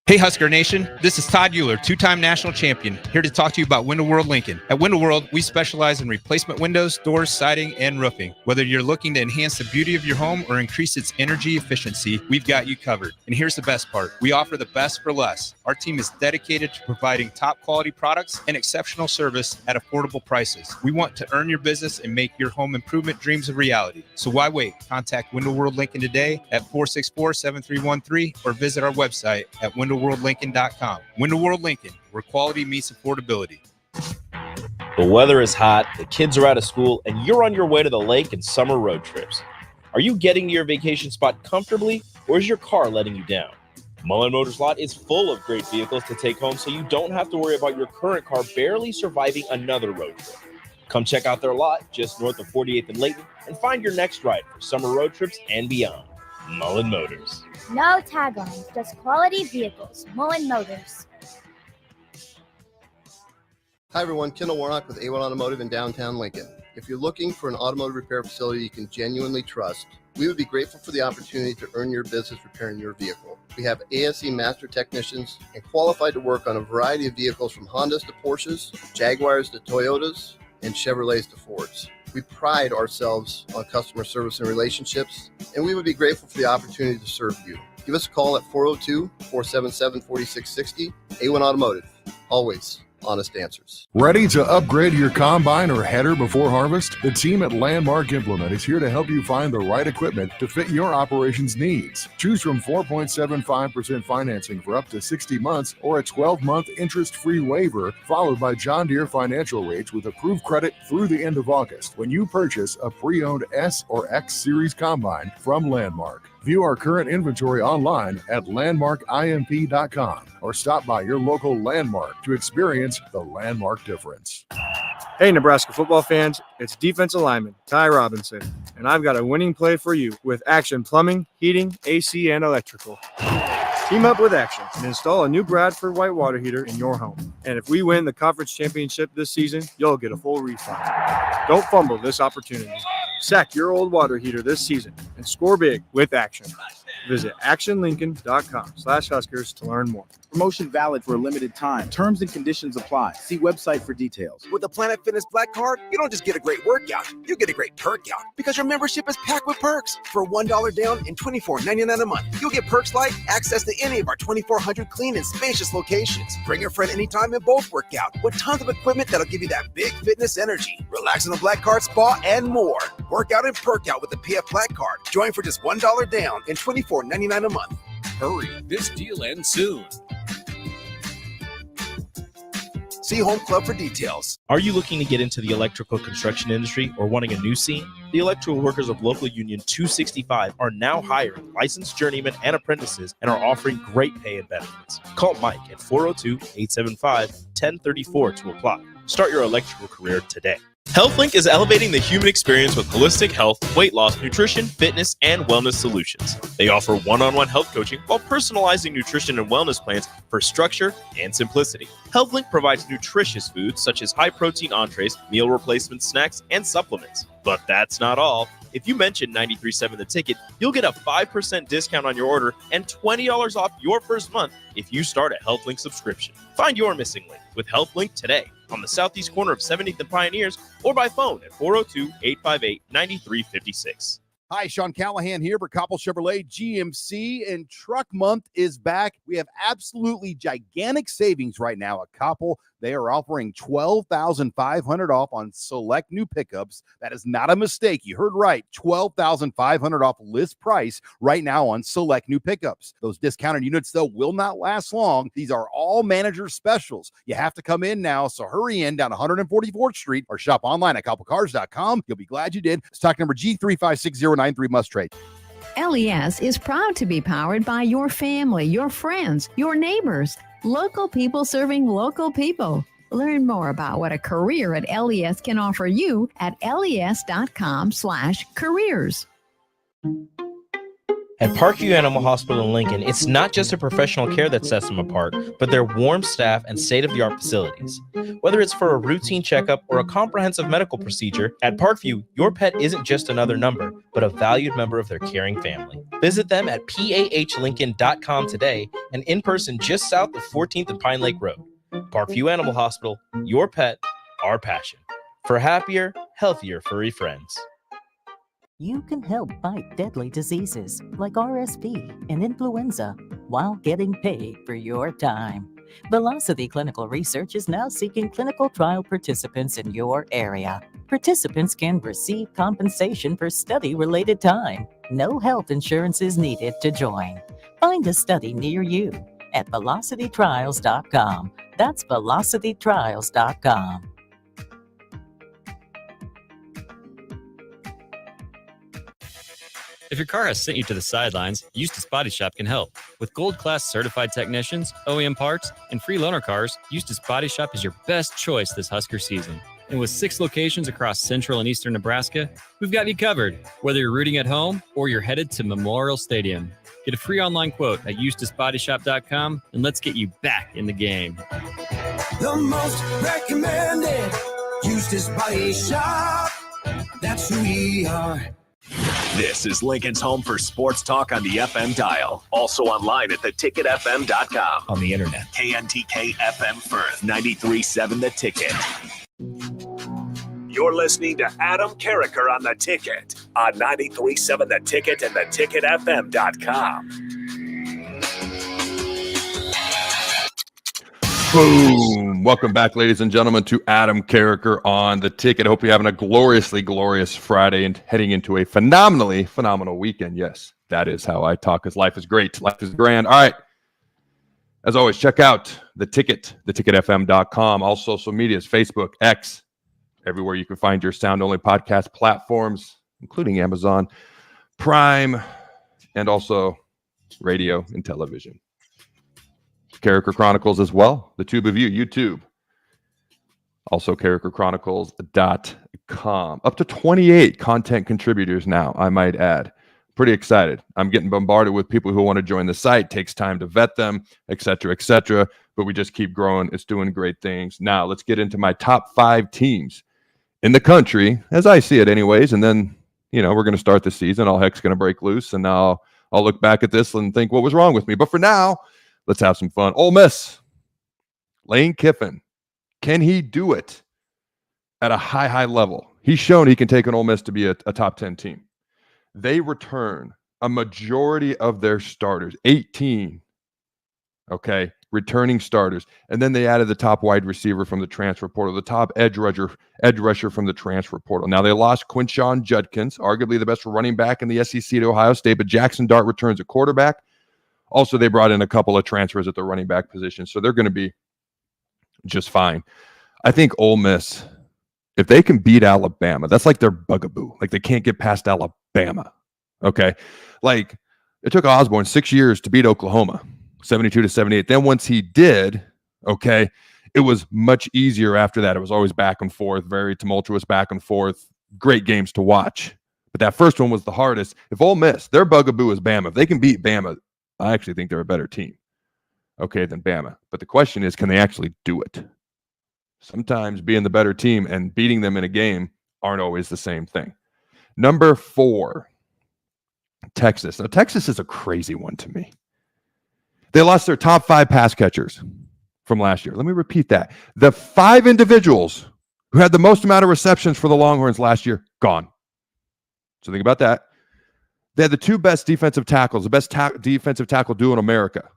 Hey Husker Nation, this is Todd Euler, 2-time national champion, here to talk to you about Window World Lincoln. At Window World, we specialize in replacement windows, doors, siding, and roofing. Whether you're looking to enhance the beauty of your home or increase its energy efficiency, we've got you covered. And here's the best part. We offer the best for less. Our team is dedicated to providing top quality products and exceptional service at affordable prices. We want to earn your business and make your home improvement dreams a reality. So why wait? Contact Window World Lincoln today at 464-7313 or visit our website at windowworldlincoln.com. Window World Lincoln, where quality meets affordability. The weather is hot, the kids are out of school, and you're on your way to the lake and summer road trips. Are you getting to your vacation spot comfortably, or is your car letting you down? Mullen Motors Lot is full of great vehicles to take home, so you don't have to worry about your current car barely surviving another road trip. Come check out their lot just north of 48th and Layton and find your next ride for summer road trips and beyond. Mullen Motors. No taglines, just quality vehicles. Mullen Motors. Hi everyone, Kendall Warnock with A1 Automotive in downtown Lincoln. If you're looking for an automotive repair facility you can genuinely trust, we would be grateful for the opportunity to earn your business repairing your vehicle. We have ASE master technicians and qualified to work on a variety of vehicles from Hondas to Porsches, Jaguars to Toyotas, and Chevrolets to Fords. We pride ourselves on customer service and relationships, and we would be grateful for the opportunity to serve you. Give us a call at 402-477-4660. A1 Automotive, always honest answers. Ready to upgrade your combine or header before harvest? The team at Landmark Implement is here to help you find the right equipment to fit your operations needs. Choose from 4.75% financing for up to 60 months or a 12-month interest-free waiver, followed by John Deere financial rates with approved credit through the end of August when you purchase a pre-owned S or X Series combine from Landmark. View our current inventory online at landmarkimp.com or stop by your local Landmark to experience the Landmark difference. Hey, Nebraska football fans, it's defensive lineman Ty Robinson, and I've got a winning play for you with Action Plumbing, Heating, AC, and Electrical. Team up with Action and install a new Bradford white water heater in your home. And if we win the conference championship this season, you'll get a full refund. Don't fumble this opportunity. Sack your old water heater this season and score big with Action. Visit actionlincoln.com/Huskers to learn more. Promotion valid for a limited time. Terms and conditions apply. See website for details. With the Planet Fitness Black Card, you don't just get a great workout, you get a great perk out because your membership is packed with perks. For $1 down and $24.99 a month, you'll get perks like access to any of our 2,400 clean and spacious locations. Bring your friend anytime and both work out with tons of equipment that'll give you that big fitness energy. Relax in the Black Card spa and more. Work out and perk out with the PF Black Card. Join for just $1 down and $24.99 a month. Hurry. This deal ends soon. See Home Club for details. Are you looking to get into the electrical construction industry or wanting a new scene? The electrical workers of Local Union 265 are now hiring licensed journeymen and apprentices and are offering great pay and benefits. Call Mike at 402-875-1034 to apply. Start your electrical career today. HealthLink is elevating the human experience with holistic health, weight loss, nutrition, fitness, and wellness solutions. They offer one-on-one health coaching while personalizing nutrition and wellness plans for structure and simplicity. HealthLink provides nutritious foods such as high-protein entrees, meal replacement snacks, and supplements. But that's not all. If you mention 93.7 The Ticket, you'll get a 5% discount on your order and $20 off your first month if you start a HealthLink subscription. Find your missing link with HealthLink today on the southeast corner of 70th and Pioneers or by phone at 402-858-9356. Hi, Sean Callahan here for Koppel Chevrolet GMC, and Truck Month is back. We have absolutely gigantic savings right now at Koppel. They are offering $12,500 off on select new pickups. That is not a mistake. You heard right. $12,500 off list price right now on select new pickups. Those discounted units, though, will not last long. These are all manager specials. You have to come in now, so hurry in down 144th Street or shop online at koppelcars.com. You'll be glad you did. Stock number G356093 must trade. LES is proud to be powered by your family, your friends, your neighbors. Local people serving local people. Learn more about what a career at LES can offer you at les.com/careers. At Parkview Animal Hospital in Lincoln, it's not just a professional care that sets them apart, but their warm staff and state-of-the-art facilities. Whether it's for a routine checkup or a comprehensive medical procedure, at Parkview, your pet isn't just another number, but a valued member of their caring family. Visit them at pahlincoln.com today and in person just south of 14th and Pine Lake Road. Parkview Animal Hospital, your pet, our passion. For happier, healthier furry friends. You can help fight deadly diseases like RSV and influenza while getting paid for your time. Velocity Clinical Research is now seeking clinical trial participants in your area. Participants can receive compensation for study-related time. No health insurance is needed to join. Find a study near you at velocitytrials.com. That's velocitytrials.com. If your car has sent you to the sidelines, Eustace Body Shop can help. With gold-class certified technicians, OEM parts, and free loaner cars, Eustace Body Shop is your best choice this Husker season. And with 6 locations across central and eastern Nebraska, we've got you covered. Whether you're rooting at home or you're headed to Memorial Stadium. Get a free online quote at eusticebodyshop.com, and let's get you back in the game. The most recommended Eustace Body Shop. That's who we are. This is Lincoln's home for sports talk on the FM dial. Also online at theticketfm.com. On the internet, KNTK FM Firth, 93.7 The Ticket. You're listening to Adam Carriker on The Ticket on 93.7 The Ticket and theticketfm.com. Boom. Welcome back, ladies and gentlemen, to Adam Carriker on The Ticket. I hope you're having a gloriously glorious Friday and heading into a phenomenally phenomenal weekend. Yes, that is how I talk, because life is great. Life is grand. All right. As always, check out The Ticket, theticketfm.com. All social medias, Facebook, X, everywhere you can find your sound-only podcast platforms, including Amazon Prime, and also radio and television. Carriker Chronicles as well, the tube of you, YouTube. Also, CarrikerChronicles.com. Up to 28 content contributors now, I might add. Pretty excited. I'm getting bombarded with people who want to join the site. Takes time to vet them, et cetera, but we just keep growing. It's doing great things. Now, let's get into my top 5 teams in the country, as I see it anyways, and then, we're going to start the season. All heck's going to break loose, and now I'll look back at this and think what was wrong with me. But for now, let's have some fun. Ole Miss, Lane Kiffin. Can he do it at a high level? He's shown he can take an Ole Miss to be a top 10 team. They return a majority of their starters, 18, returning starters. And then they added the top wide receiver from the transfer portal, the top edge rusher from the transfer portal. Now they lost Quinshon Judkins, arguably the best running back in the SEC to Ohio State, but Jackson Dart returns at quarterback. Also, they brought in a couple of transfers at the running back position, so they're going to be just fine. I think Ole Miss, if they can beat Alabama, that's like their bugaboo. Like they can't get past Alabama. Okay. Like it took Osborne 6 years to beat Oklahoma, 72-78. Then once he did, it was much easier after that. It was always back and forth, very tumultuous back and forth, great games to watch. But that first one was the hardest. If Ole Miss, their bugaboo is Bama. If they can beat Bama, I actually think they're a better team, than Bama. But the question is, can they actually do it? Sometimes being the better team and beating them in a game aren't always the same thing. Number 4, Texas. Now, Texas is a crazy one to me. They lost their top 5 pass catchers from last year. Let me repeat that. The 5 individuals who had the most amount of receptions for the Longhorns last year, gone. So think about that. They had the 2 best defensive tackles, the best defensive tackle duo in America.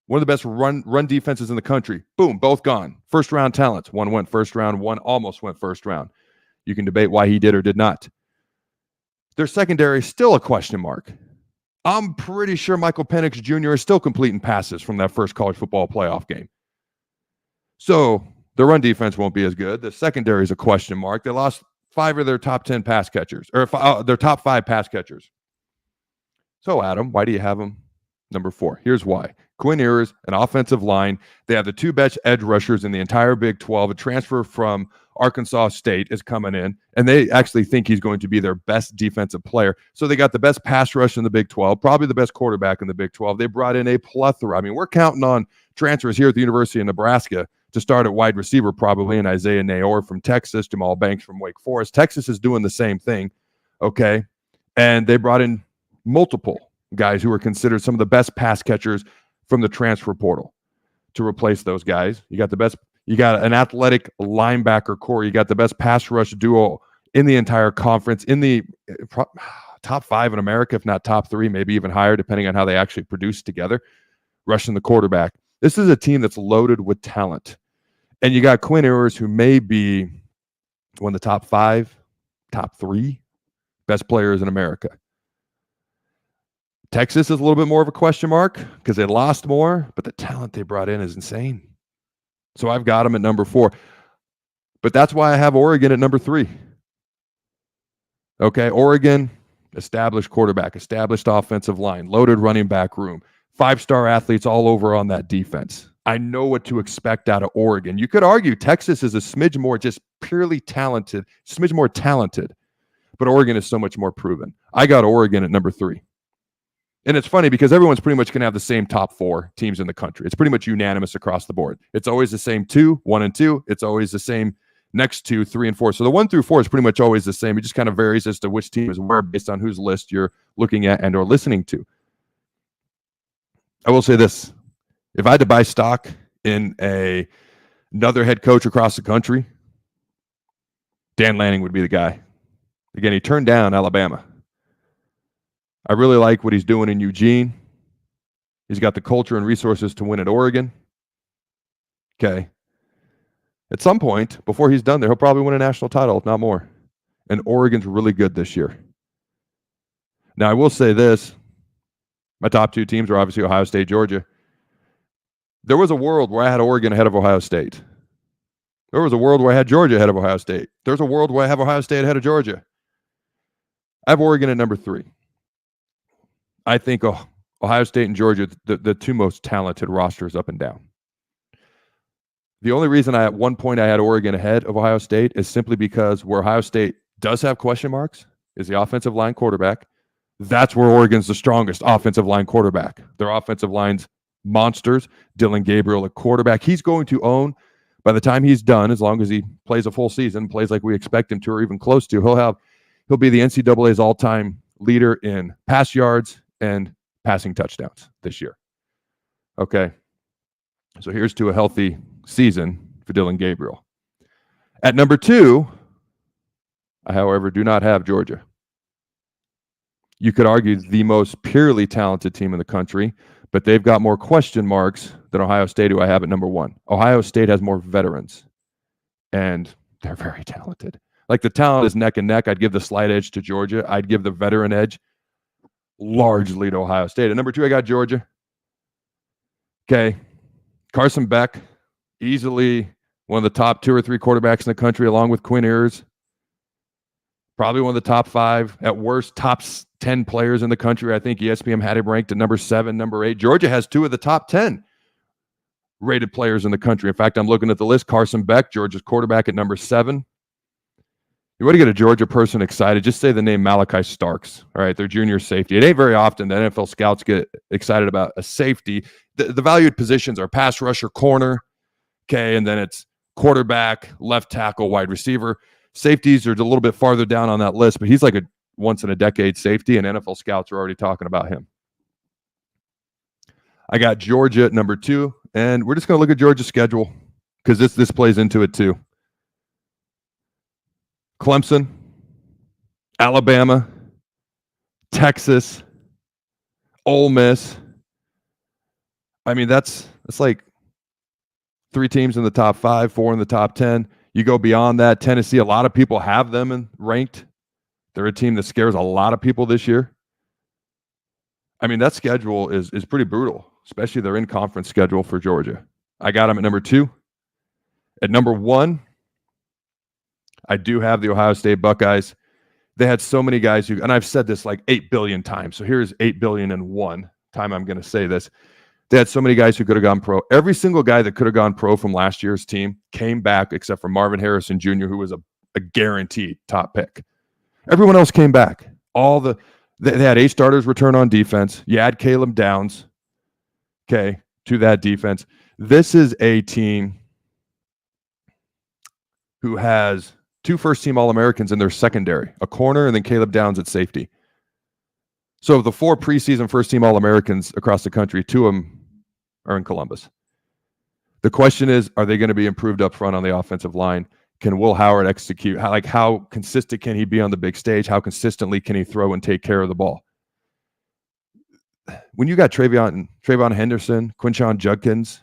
One of the best run defenses in the country. Boom, both gone. First round talents. One went first round, one almost went first round. You can debate why he did or did not. Their secondary is still a question mark. I'm pretty sure Michael Penix Jr. is still completing passes from that first college football playoff game. So the run defense won't be as good. The secondary is a question mark. They lost 5 of their top 10 pass catchers, or their top 5 pass catchers. So, Adam, why do you have them number 4? Here's why. Quinn Ewers, an offensive line. They have the 2 best edge rushers in the entire Big 12. A transfer from Arkansas State is coming in, and they actually think he's going to be their best defensive player. So they got the best pass rush in the Big 12, probably the best quarterback in the Big 12. They brought in a plethora. I mean, we're counting on transfers here at the University of Nebraska to start at wide receiver probably, and Isaiah Nayor from Texas, Jamal Banks from Wake Forest. Texas is doing the same thing, and they brought in multiple guys who are considered some of the best pass catchers from the transfer portal to replace those guys. You got an athletic linebacker core. You got the best pass rush duo in the entire conference, in the top 5 in America, if not top 3, maybe even higher, depending on how they actually produce together, rushing the quarterback. This is a team that's loaded with talent. And you got Quinn Ewers, who may be one of the top 5, top 3 best players in America. Texas is a little bit more of a question mark because they lost more, but the talent they brought in is insane. So I've got them at number 4. But that's why I have Oregon at number 3. Oregon, established quarterback, established offensive line, loaded running back room, 5-star athletes all over on that defense. I know what to expect out of Oregon. You could argue Texas is a smidge more just purely talented, smidge more talented, but Oregon is so much more proven. I got Oregon at number 3. And it's funny because everyone's pretty much going to have the same top 4 teams in the country. It's pretty much unanimous across the board. It's always the same 1 and 2. It's always the same next 2, 3, and 4. So the 1 through 4 is pretty much always the same. It just kind of varies as to which team is where based on whose list you're looking at and or listening to. I will say this. If I had to buy stock in another head coach across the country, Dan Lanning would be the guy. Again, he turned down Alabama. I really like what he's doing in Eugene. He's got the culture and resources to win at Oregon. At some point, before he's done there, he'll probably win a national title, if not more. And Oregon's really good this year. Now, I will say this. My top 2 teams are obviously Ohio State, Georgia. There was a world where I had Oregon ahead of Ohio State. There was a world where I had Georgia ahead of Ohio State. There's a world where I have Ohio State ahead of Georgia. I have Oregon at number 3. I think Ohio State and Georgia, the 2 most talented rosters up and down. The only reason at one point I had Oregon ahead of Ohio State is simply because where Ohio State does have question marks is the offensive line quarterback. That's where Oregon's the strongest offensive line quarterback. Their offensive line's monsters. Dylan Gabriel at quarterback. He's going to own, by the time he's done, as long as he plays a full season, plays like we expect him to or even close to, he'll be the NCAA's all-time leader in pass yards and passing touchdowns this year. Okay. So here's to a healthy season for Dylan Gabriel. At number 2, I, however, do not have Georgia. You could argue the most purely talented team in the country, but they've got more question marks than Ohio State, who I have at number 1. Ohio State has more veterans, and they're very talented. Like, the talent is neck and neck. I'd give the slight edge to Georgia. I'd give the veteran edge largely to Ohio State. At number 2, I got Georgia. Okay. Carson Beck, easily one of the top 2 or 3 quarterbacks in the country, along with Quinn Ewers. Probably one of the top 5, at worst, top 10 players in the country. I think ESPN had him ranked at number 7, number 8. Georgia has 2 of the top 10 rated players in the country. In fact, I'm looking at the list. Carson Beck, Georgia's quarterback, at number 7. You want to get a Georgia person excited, just say the name Malachi Starks. All right, their junior safety. It ain't very often that NFL scouts get excited about a safety. The valued positions are pass rusher, corner, okay, and then it's quarterback, left tackle, wide receiver. Safeties are a little bit farther down on that list, but he's like a once-in-a-decade safety, and NFL scouts are already talking about him. I got Georgia at number 2, and we're just going to look at Georgia's schedule because this plays into it too. Clemson, Alabama, Texas, Ole Miss. I mean, that's like 3 teams in the top 5, 4 in the top 10. You go beyond that, Tennessee, a lot of people have them ranked. They're a team that scares a lot of people this year. I mean, that schedule is pretty brutal, especially their in-conference schedule for Georgia. I got them at number 2. At number 1, I do have the Ohio State Buckeyes. They had so many guys who, and I've said this like 8 billion times, so here's 8 billion and 1 time I'm going to say this. They had so many guys who could have gone pro. Every single guy that could have gone pro from last year's team came back except for Marvin Harrison Jr., who was a guaranteed top pick. Everyone else came back. They had 8 starters return on defense. You add Caleb Downs, okay, to that defense. This is a team who has 2 first-team All-Americans in their secondary, a corner and then Caleb Downs at safety. So of the 4 preseason first-team All-Americans across the country, 2 of them are in Columbus. The question is, are they going to be improved up front on the offensive line? Can Will Howard execute? How consistent can he be on the big stage? How consistently can he throw and take care of the ball? When you got Trayvon Henderson, Quinshon Judkins,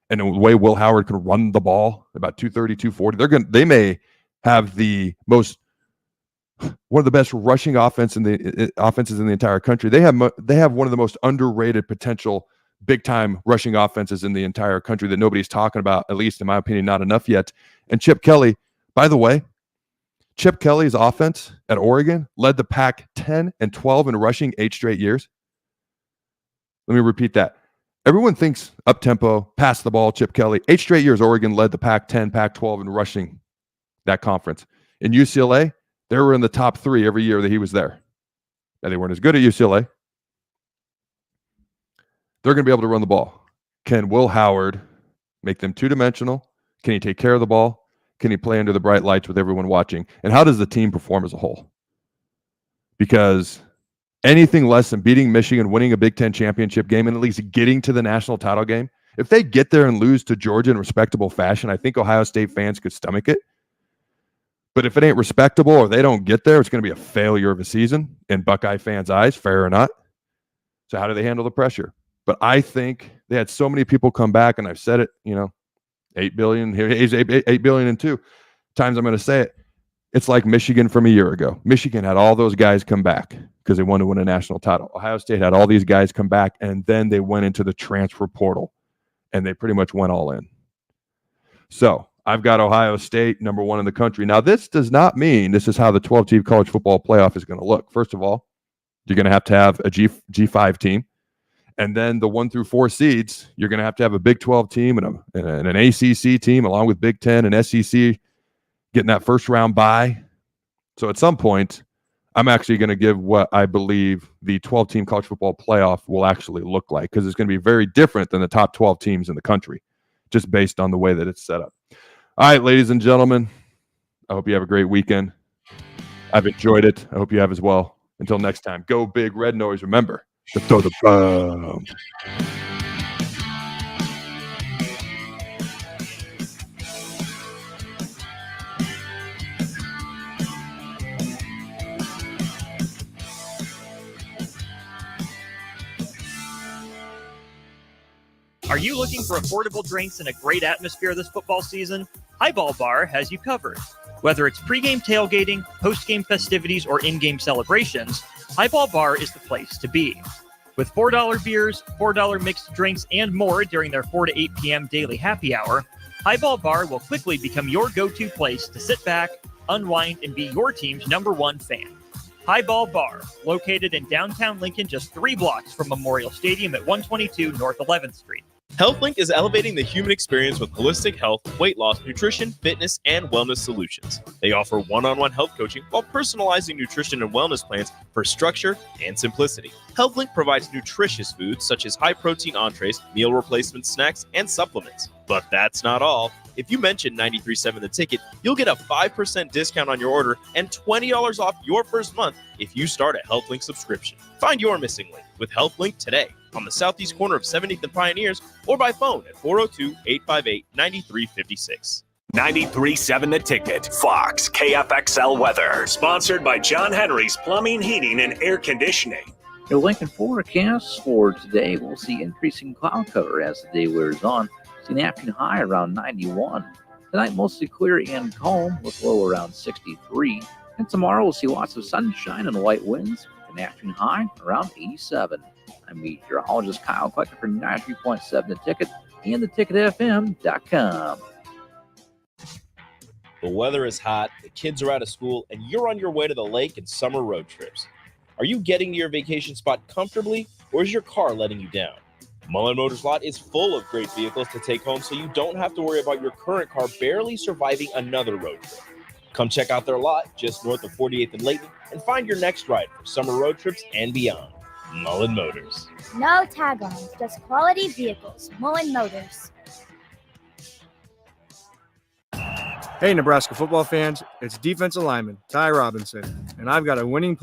and the way Will Howard can run the ball, about 230, 240, they may have one of the best rushing offenses in the entire country. They have one of the most underrated potential big-time rushing offenses in the entire country that nobody's talking about, at least in my opinion, not enough yet. And Chip Kelly, by the way, Chip Kelly's offense at Oregon led the Pac 10 and 12 in rushing 8 straight years. Let me repeat that. Everyone thinks up-tempo, pass the ball, Chip Kelly. 8 straight years, Oregon led the Pac 10, Pac 12 in rushing that conference. In UCLA, they were in the top 3 every year that he was there. And they weren't as good at UCLA. They're going to be able to run the ball. Can Will Howard make them two-dimensional? Can he take care of the ball? Can he play under the bright lights with everyone watching? And how does the team perform as a whole? Because anything less than beating Michigan, winning a Big Ten championship game, and at least getting to the national title game, if they get there and lose to Georgia in respectable fashion, I think Ohio State fans could stomach it. But if it ain't respectable or they don't get there, it's going to be a failure of a season in Buckeye fans' eyes, fair or not. So how do they handle the pressure? But I think they had so many people come back, and I've said it, 8 billion, here's 8 billion and 2 times I'm going to say it. It's like Michigan from a year ago. Michigan had all those guys come back because they wanted to win a national title. Ohio State had all these guys come back, and then they went into the transfer portal, and they pretty much went all in. So I've got Ohio State number 1 in the country. Now, this does not mean this is how the 12-team college football playoff is going to look. First of all, you're going to have a G5 team. And then the 1 through 4 seeds, you're going to have a Big 12 team and an ACC team, along with Big 10 and SEC getting that first round bye. So at some point, I'm actually going to give what I believe the 12-team college football playoff will actually look like, because it's going to be very different than the top 12 teams in the country, just based on the way that it's set up. All right, ladies and gentlemen, I hope you have a great weekend. I've enjoyed it. I hope you have as well. Until next time, go Big Red Noise. Remember to throw the bomb. Are you looking for affordable drinks and a great atmosphere this football season? Highball Bar has you covered. Whether it's pregame tailgating, postgame festivities, or in-game celebrations, Highball Bar is the place to be. With $4 beers, $4 mixed drinks, and more during their 4 to 8 p.m. daily happy hour, Highball Bar will quickly become your go-to place to sit back, unwind, and be your team's #1 fan. Highball Bar, located in downtown Lincoln, just 3 blocks from Memorial Stadium at 122 North 11th Street. HealthLink is elevating the human experience with holistic health, weight loss, nutrition, fitness, and wellness solutions. They offer one-on-one health coaching while personalizing nutrition and wellness plans for structure and simplicity. HealthLink provides nutritious foods such as high-protein entrees, meal replacement snacks, and supplements. But that's not all. If you mention 93.7 The Ticket, you'll get a 5% discount on your order and $20 off your first month if you start a HealthLink subscription. Find your missing link with HealthLink today on the southeast corner of 70th and Pioneers, or by phone at 402-858-9356. 93.7 The Ticket, Fox, KFXL weather. Sponsored by John Henry's Plumbing, Heating, and Air Conditioning. Your Lincoln forecast for today, we'll see increasing cloud cover as the day wears on. See an afternoon high around 91. Tonight, mostly clear and calm with low around 63. And tomorrow, we'll see lots of sunshine and light winds with an afternoon high around 87. I'm meteorologist Kyle Carriker for 93.7 The Ticket and theticketfm.com. The weather is hot, the kids are out of school, and you're on your way to the lake and summer road trips. Are you getting to your vacation spot comfortably, or is your car letting you down? Mullen Motors lot is full of great vehicles to take home, so you don't have to worry about your current car barely surviving another road trip. Come check out their lot just north of 48th and Layton and find your next ride for summer road trips and beyond. Mullen Motors. No tag-ons, just quality vehicles. Mullen Motors. Hey, Nebraska football fans, it's defensive lineman Ty Robinson, and I've got a winning